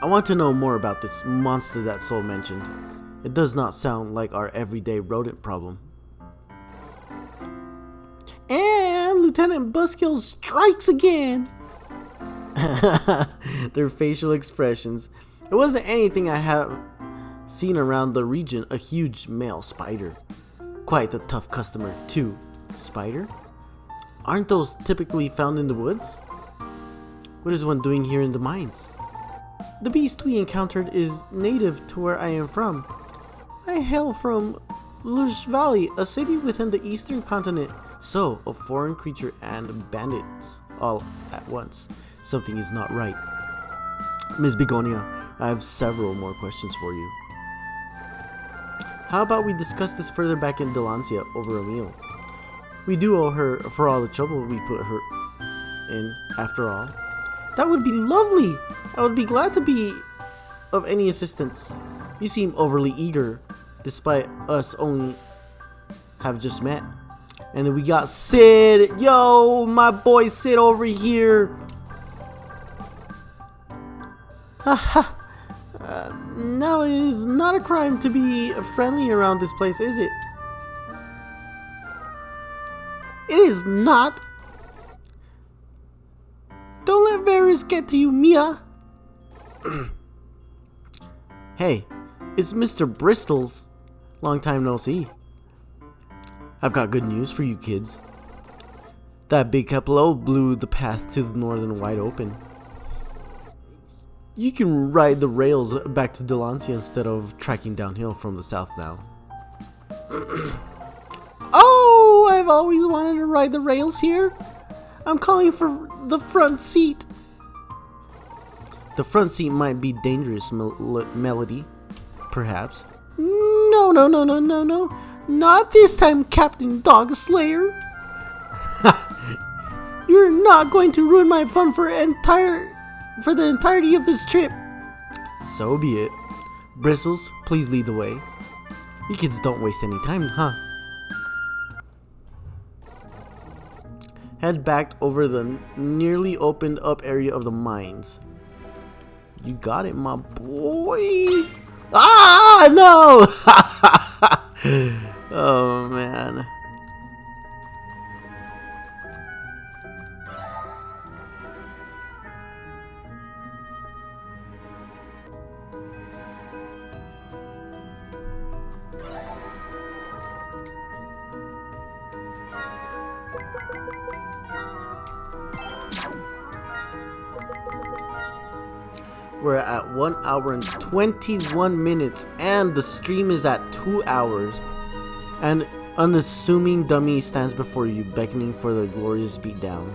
I want to know more about this monster that Soul mentioned. It does not sound like our everyday rodent problem. And Lieutenant Buskill strikes again! Their facial expressions. It wasn't anything I have seen around the region. A huge male spider. Quite a tough customer too. Spider? Aren't those typically found in the woods? What is one doing here in the mines? The beast we encountered is native to where I am from. I hail from Lush Valley, a city within the eastern continent. So, a foreign creature and bandits all at once. Something is not right. Ms. Begonia, I have several more questions for you. How about we discuss this further back in Delancia over a meal? We do owe her for all the trouble we put her in, after all. That would be lovely! I would be glad to be of any assistance. You seem overly eager, despite us only have just met. And then we got Sid. Yo, my boy Sid over here. Haha. Now it is not a crime to be friendly around this place, is it? It is not. Don't let Varys get to you, Mia. Hey, it's Mr. Bristol's. Long time no see. I've got good news for you kids. That big Capello blew the path to the northern wide open. You can ride the rails back to Delancia instead of tracking downhill from the south now. Oh, I've always wanted to ride the rails here. I'm calling for the front seat. The front seat might be dangerous, Melody. Perhaps. No. Not this time, Captain Dog Slayer. You're not going to ruin my fun for the entirety of this trip. So be it. Bristles, please lead the way. You kids don't waste any time, huh? Head back over the nearly opened up area of the mines. You got it, my boy. Ah, no! Oh, man. We're at 1 hour and 21 minutes, and the stream is at 2 hours. An unassuming dummy stands before you, beckoning for the glorious beatdown.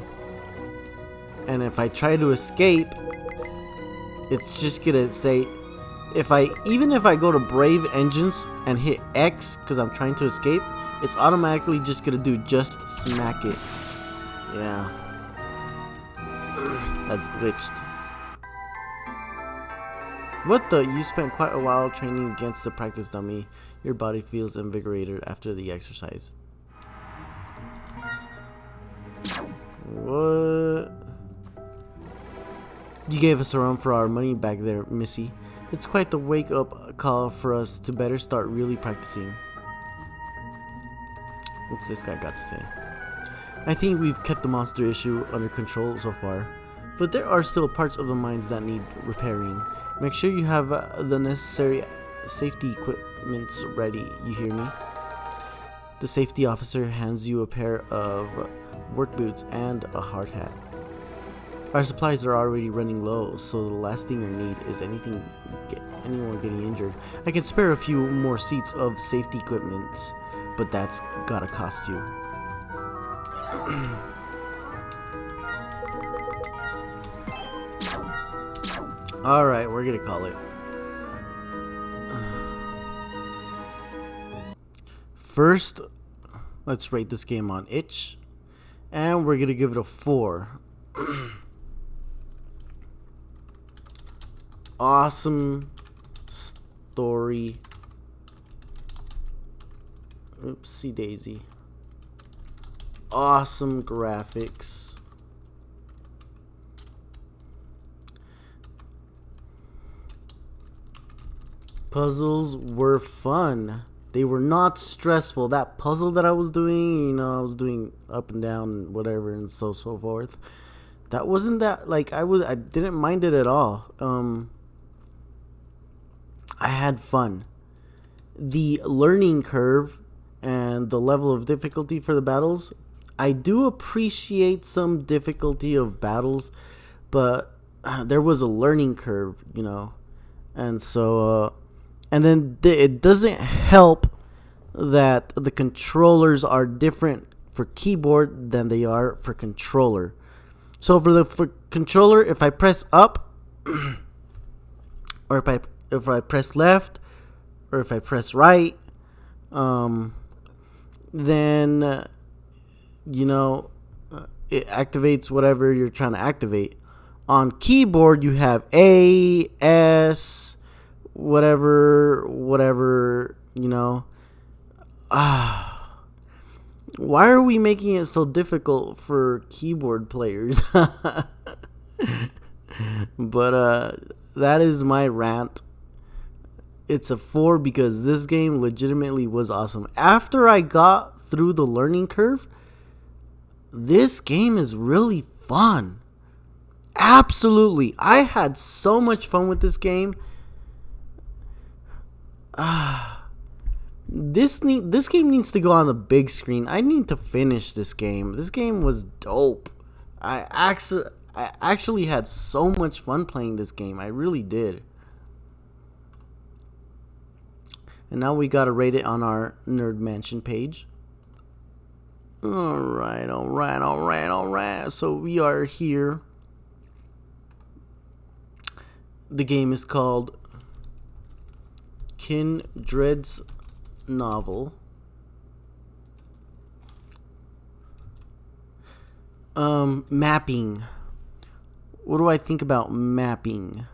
And if I try to escape, it's just gonna say, even if I go to Brave Engines and hit X because I'm trying to escape, it's automatically just gonna do just smack it. Yeah. That's glitched. What the? You spent quite a while training against the practice dummy. Your body feels invigorated after the exercise. What? You gave us a run for our money back there, Missy. It's quite the wake-up call for us to better start really practicing. What's this guy got to say? I think we've kept the monster issue under control so far, but there are still parts of the mines that need repairing. Make sure you have the necessary safety equipment ready, you hear me? The safety officer hands you a pair of work boots and a hard hat. Our supplies are already running low, so the last thing you need is anyone getting injured. I can spare a few more seats of safety equipment, but that's gotta cost you. Alright, we're gonna call it. First, let's rate this game on itch. And we're gonna give it a 4. Awesome story. Oopsie daisy. Awesome graphics. Puzzles were fun. They were not stressful. That puzzle that I was doing, you know, I was doing up and down and whatever and so forth. That wasn't that, like, I didn't mind it at all. I had fun. The learning curve and the level of difficulty for the battles, I do appreciate some difficulty of battles, but there was a learning curve, you know. And so and then it doesn't help that the controllers are different for keyboard than they are for controller. So for controller, if I press up, or if I press left, or if I press right, then you know, it activates whatever you're trying to activate. On keyboard, you have A, S, whatever, you know. Why are we making it so difficult for keyboard players? But that is my rant. It's a 4 because this game legitimately was awesome. After I got through the learning curve, this game is really fun. Absolutely. I had so much fun with this game. This game needs to go on the big screen. I need to finish this game. This game was dope. I actually had so much fun playing this game. I really did. And now we gotta rate it on our Nerd Mansion page. Alright. So we are here. The game is called Kindred's Novel. Mapping. What do I think about mapping?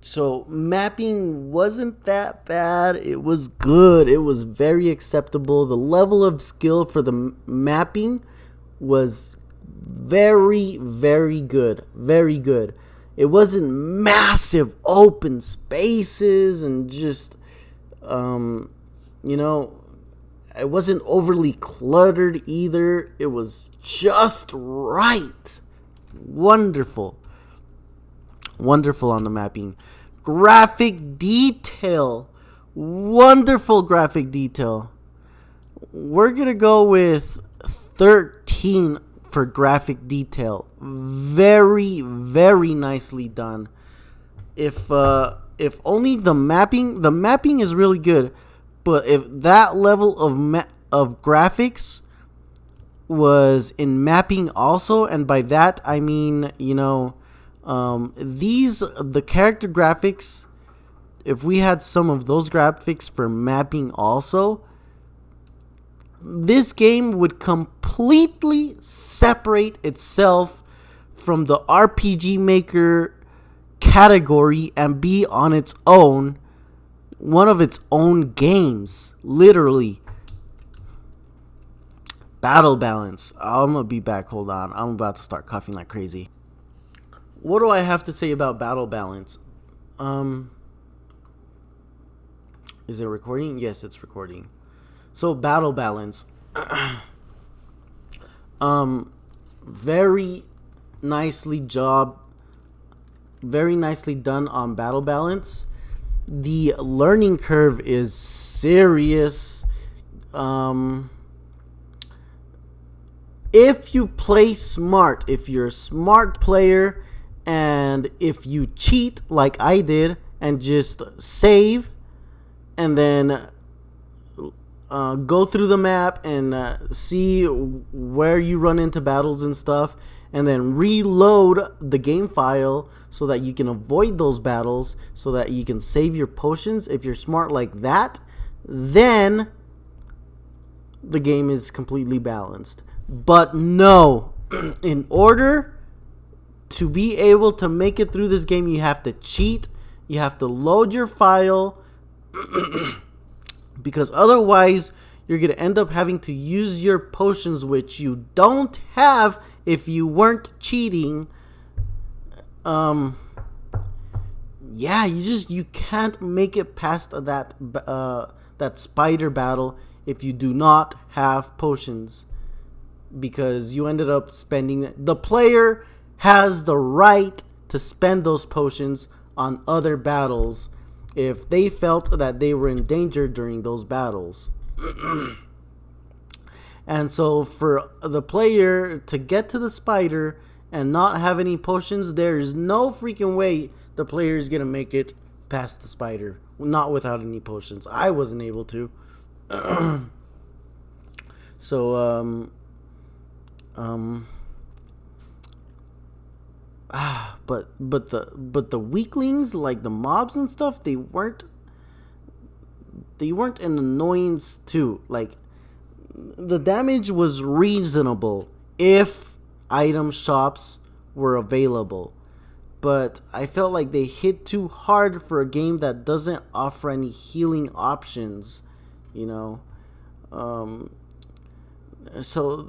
So mapping wasn't that bad. It was good. It was very acceptable. The level of skill for the mapping was very, very good. Very good. It wasn't massive open spaces and just, you know, it wasn't overly cluttered either. It was just right. Wonderful. Wonderful on the mapping. Graphic detail. Wonderful graphic detail. We're going to go with 13 for graphic detail. Very, very nicely done. If only the mapping is really good, but if that level of graphics was in mapping also, and by that I mean, you know, the character graphics, if we had some of those graphics for mapping also, this game would completely separate itself from the RPG Maker category and be on its own, one of its own games, literally. Battle balance. I'm gonna be back. Hold on. I'm about to start coughing like crazy. What do I have to say about battle balance? Is it recording? Yes, it's recording. So battle balance. Very nicely done on battle balance. The learning curve is serious. If you play smart, if you're a smart player, and if you cheat like I did and just save and then go through the map and see where you run into battles and stuff, and then reload the game file so that you can avoid those battles, so that you can save your potions. If you're smart like that, then the game is completely balanced. But no, in order to be able to make it through this game, you have to cheat. You have to load your file because otherwise you're going to end up having to use your potions, which you don't have if you weren't cheating. Yeah, you can't make it past that spider battle if you do not have potions, because you ended up spending. The player has the right to spend those potions on other battles if they felt that they were in danger during those battles. And so for the player to get to the spider and not have any potions, there is no freaking way the player is going to make it past the spider, not without any potions. I wasn't able to. So, but the weaklings, like the mobs and stuff, they weren't an annoyance too. Like, the damage was reasonable if item shops were available, but I felt like they hit too hard for a game that doesn't offer any healing options, you know. So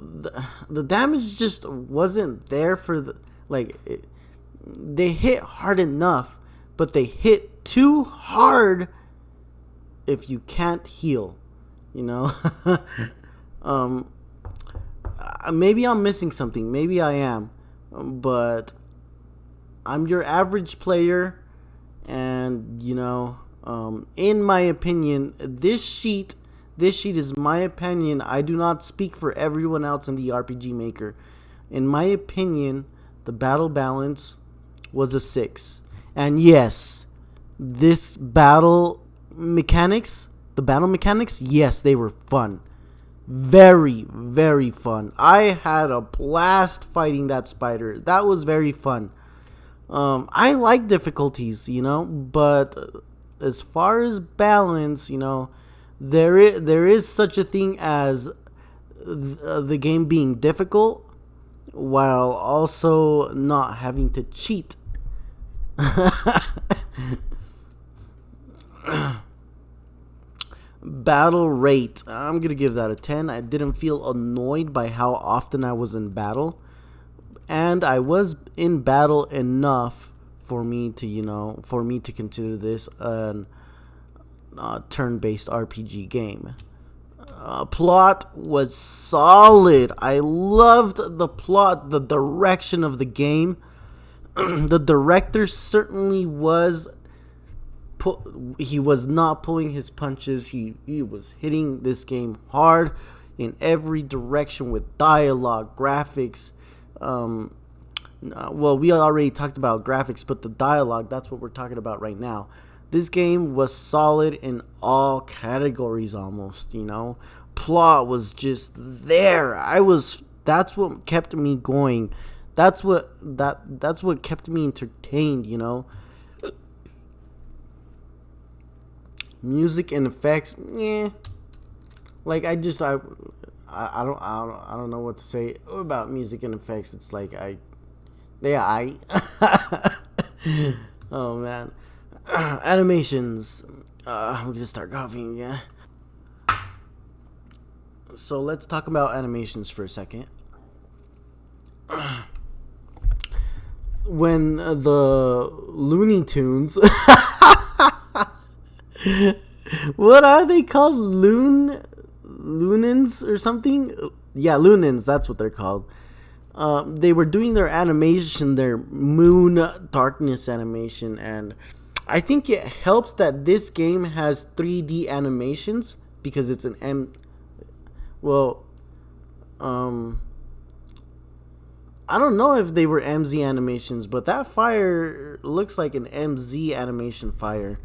the damage just wasn't there for the, like, they hit hard enough, but they hit too hard if you can't heal, you know. Maybe I'm missing something, maybe I am, but I'm your average player, and you know, in my opinion, this sheet is my opinion. I do not speak for everyone else in the RPG Maker. In my opinion, the battle balance was a 6. And yes, the battle mechanics, yes, they were fun. Very, very fun. I had a blast fighting that spider. That was very fun. I like difficulties, you know, but as far as balance, you know, there is such a thing as the game being difficult while also not having to cheat. Battle rate, I'm gonna give that a 10. I didn't feel annoyed by how often I was in battle, and I was in battle enough for me to consider this an turn-based RPG game. Plot was solid. I loved the plot, the direction of the game. The director certainly was. He was not pulling his punches. He was hitting this game hard in every direction with dialogue, graphics. Well, we already talked about graphics, but the dialogue, that's what we're talking about right now. This game was solid in all categories almost, you know. Plot was just there. That's what kept me going. That's what kept me entertained, you know. Music and effects, like I don't know what to say about music and effects. It's like oh man. Animations. I'm gonna start coughing again. So let's talk about animations for a second. When the Looney Tunes what are they called? Loonins or something? Yeah, Loonins, that's what they're called. They were doing their animation, their moon darkness animation, and I think it helps that this game has 3D animations because it's an I don't know if they were MZ animations, but that fire looks like an MZ animation fire.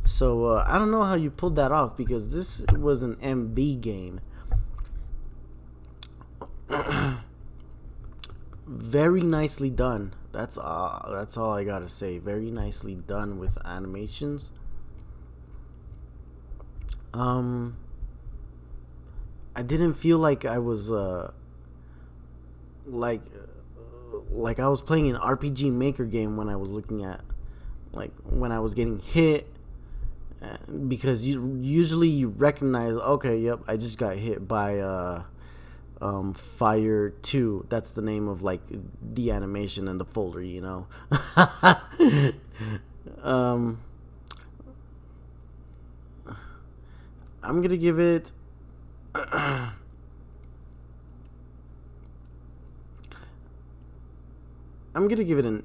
So I don't know how you pulled that off, because this was an MV game. Very nicely done. That's all I gotta say. Very nicely done with animations. I didn't feel like I was like I was playing an RPG Maker game when I was looking at, like, when I was getting hit, because usually you recognize, okay, yep, I just got hit by Fire 2. That's the name of, like, the animation in the folder, you know. I'm gonna give it an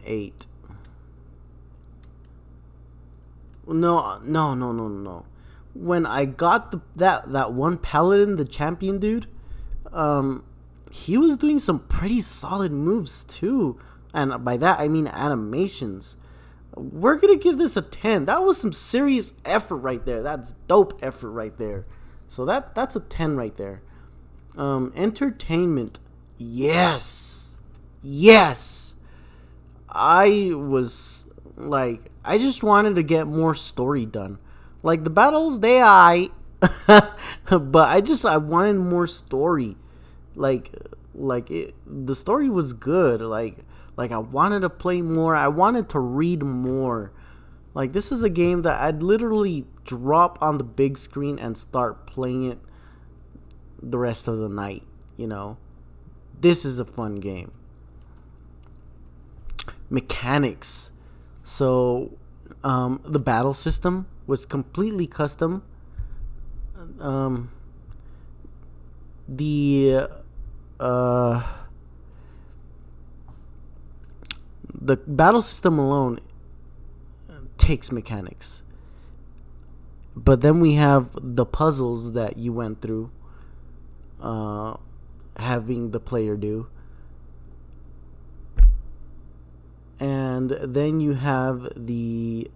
8. No. When I got that one paladin, the champion dude, he was doing some pretty solid moves too, and by that I mean animations. We're gonna give this a 10. That was some serious effort right there. That's dope effort right there. So that's a 10 right there. Entertainment, yes. I was like, I just wanted to get more story done. Like, the battles, but I wanted more story. The story was good. Like I wanted to play more. I wanted to read more. Like, this is a game that I'd literally drop on the big screen and start playing it the rest of the night, you know. This is a fun game. Mechanics. So, the battle system was completely custom. The battle system alone takes mechanics. But then we have the puzzles that you went through, having the player do. And then you have the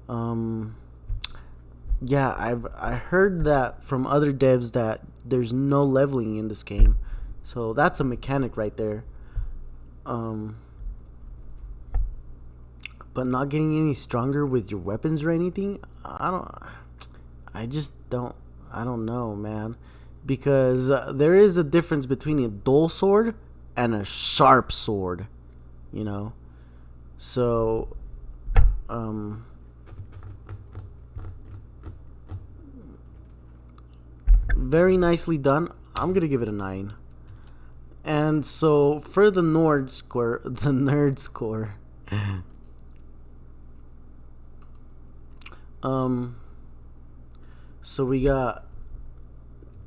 I heard that from other devs that there's no leveling in this game. So that's a mechanic right there. But not getting any stronger with your weapons or anything, I don't know, man. Because there is a difference between a dull sword and a sharp sword, you know. So very nicely done. I'm gonna give it a 9. And so for the nerd score, so we got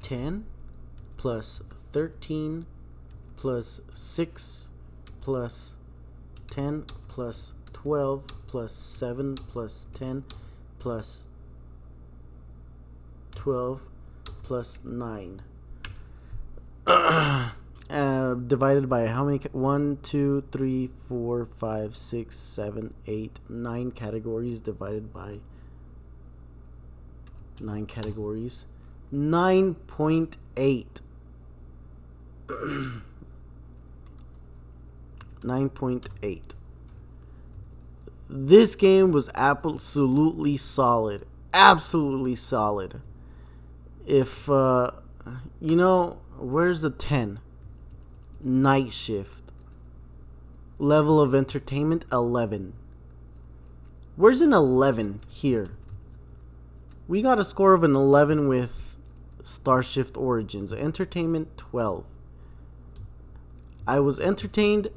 10 plus 13 plus 6 plus 10 plus 12 plus 7 plus 10 plus 12 plus 9. Divided by how many? 1, 2, 3, 4, 5, 6, 7, 8, 9 categories divided by 9 categories. 9.8. 9.8. This game was absolutely solid. Absolutely solid. If, where's the 10? Night shift. Level of entertainment, 11. Where's an 11 here? We got a score of an 11 with Starshift Origins. Entertainment, 12. I was as entertained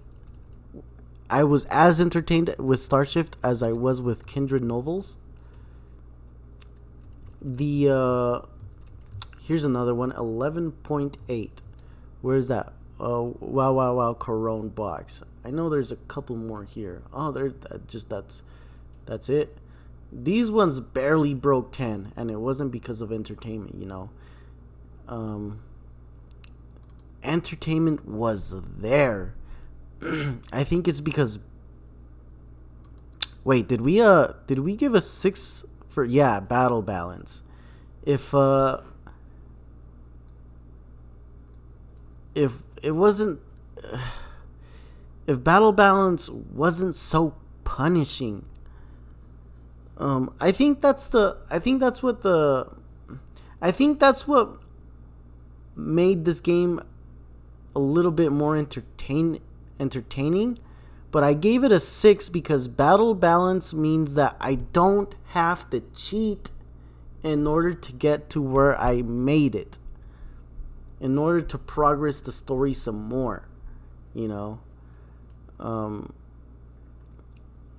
with Starshift as I was with Kindred novels. Here's another one, 11.8. Where's that? Wow, Corone box. I know there's a couple more here. Oh, that's it. These ones barely broke 10, and it wasn't because of entertainment, you know. Entertainment was there. I think it's because. Wait, did we give a 6 for battle balance. If it wasn't, if battle balance wasn't so punishing, I think that's what made this game a little bit more entertaining. But I gave it a 6 because battle balance means that I don't have to cheat in order to get to where I made it, in order to progress the story some more, you know.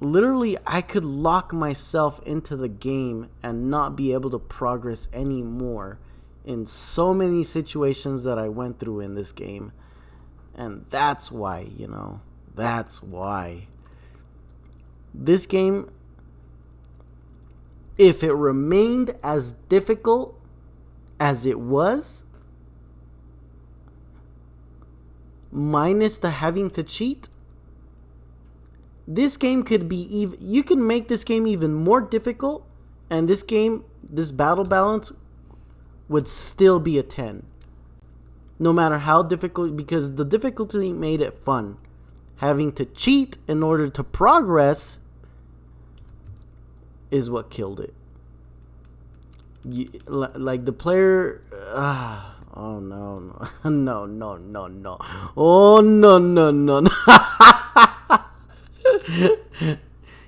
Literally, I could lock myself into the game and not be able to progress anymore in so many situations that I went through in this game. And that's why, that's why this game, if it remained as difficult as it was, minus the having to cheat, this game could be even, you can make this game even more difficult, and this battle balance would still be a 10. No matter how difficult, because the difficulty made it fun. Having to cheat in order to progress is what killed it. Like the player, oh no, no, no, no, no, oh no, no, no, no.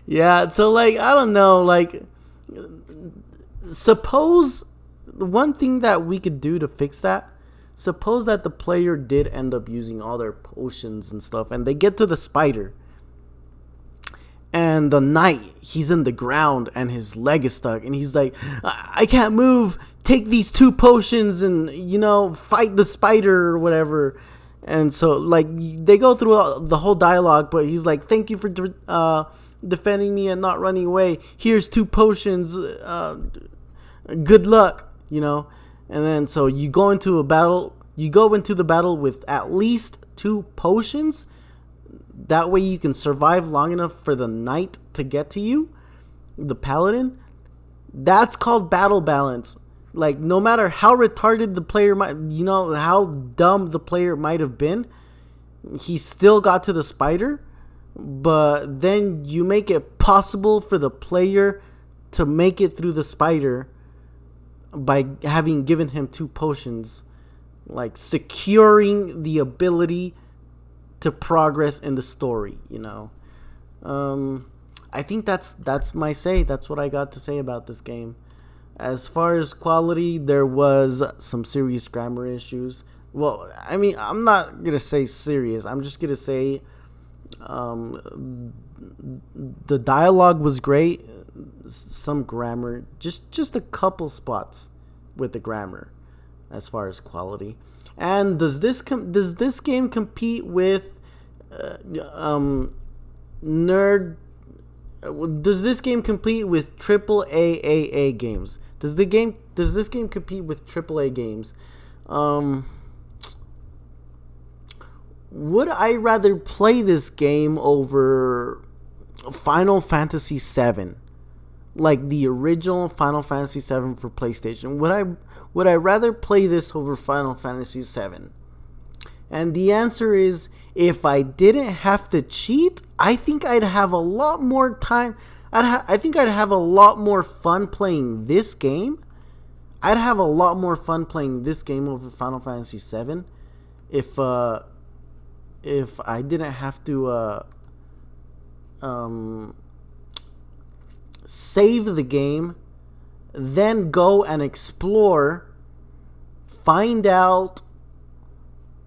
Yeah, so like, I don't know, like, suppose one thing that we could do to fix that, suppose that the player did end up using all their potions and stuff, and they get to the spider, and the knight, he's in the ground and his leg is stuck, and he's like, I can't move, take these 2 potions and, fight the spider or whatever. And so, like, they go through the whole dialogue, but he's like, thank you for defending me and not running away. Here's 2 potions. Good luck, And then, so you go into the battle with at least 2 potions. That way you can survive long enough for the knight to get to you, the paladin. That's called battle balance. Like, no matter how retarded the player might, how dumb the player might have been, he still got to the spider. But then you make it possible for the player to make it through the spider by having given him 2 potions, like securing the ability to progress in the story. I think that's my say. That's what I got to say about this game. As far as quality, there was some serious grammar issues. Well, I mean, I'm not gonna say serious. I'm just gonna say the dialogue was great. Some grammar, just a couple spots with the grammar, as far as quality. And does this game compete with nerd? Does this game compete with AAA games? Does this game compete with AAA games? Would I rather play this game over Final Fantasy VII, like the original Final Fantasy VII for PlayStation? Would I rather play this over Final Fantasy VII? And the answer is, if I didn't have to cheat, I think I'd have a lot more time. I think I'd have a lot more fun playing this game. I'd have a lot more fun playing this game over Final Fantasy VII if I didn't have to save the game, then go and explore, find out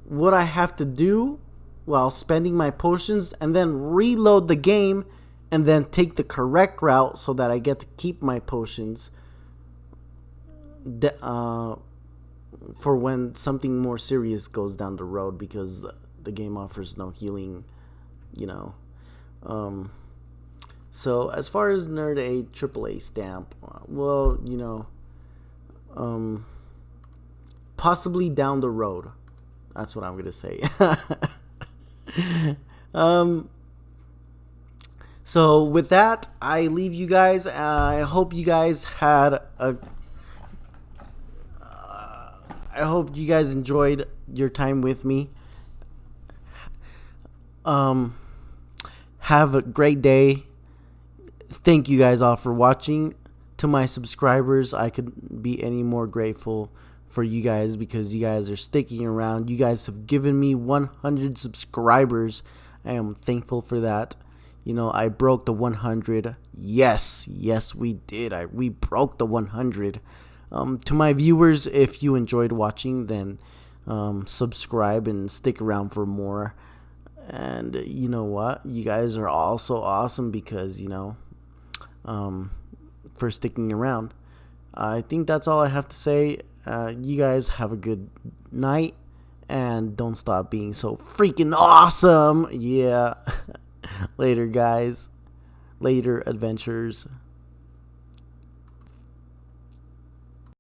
what I have to do while spending my potions, and then reload the game and then take the correct route so that I get to keep my potions for when something more serious goes down the road, because the game offers no healing, So as far as Nerd A AAA stamp, well, possibly down the road. That's what I'm gonna say. So with that, I leave you guys. I hope you guys had a. I hope you guys enjoyed your time with me. Have a great day. Thank you guys all for watching. To my subscribers, I could be any more grateful for you guys because you guys are sticking around. You guys have given me 100 subscribers. I am thankful for that. You know, I broke the 100. Yes, we did. We broke the 100. To my viewers, if you enjoyed watching, then subscribe and stick around for more. And you know what? You guys are also awesome because, for sticking around. I think that's all I have to say. You guys have a good night and don't stop being so freaking awesome. Yeah. Later, guys. Later, adventures.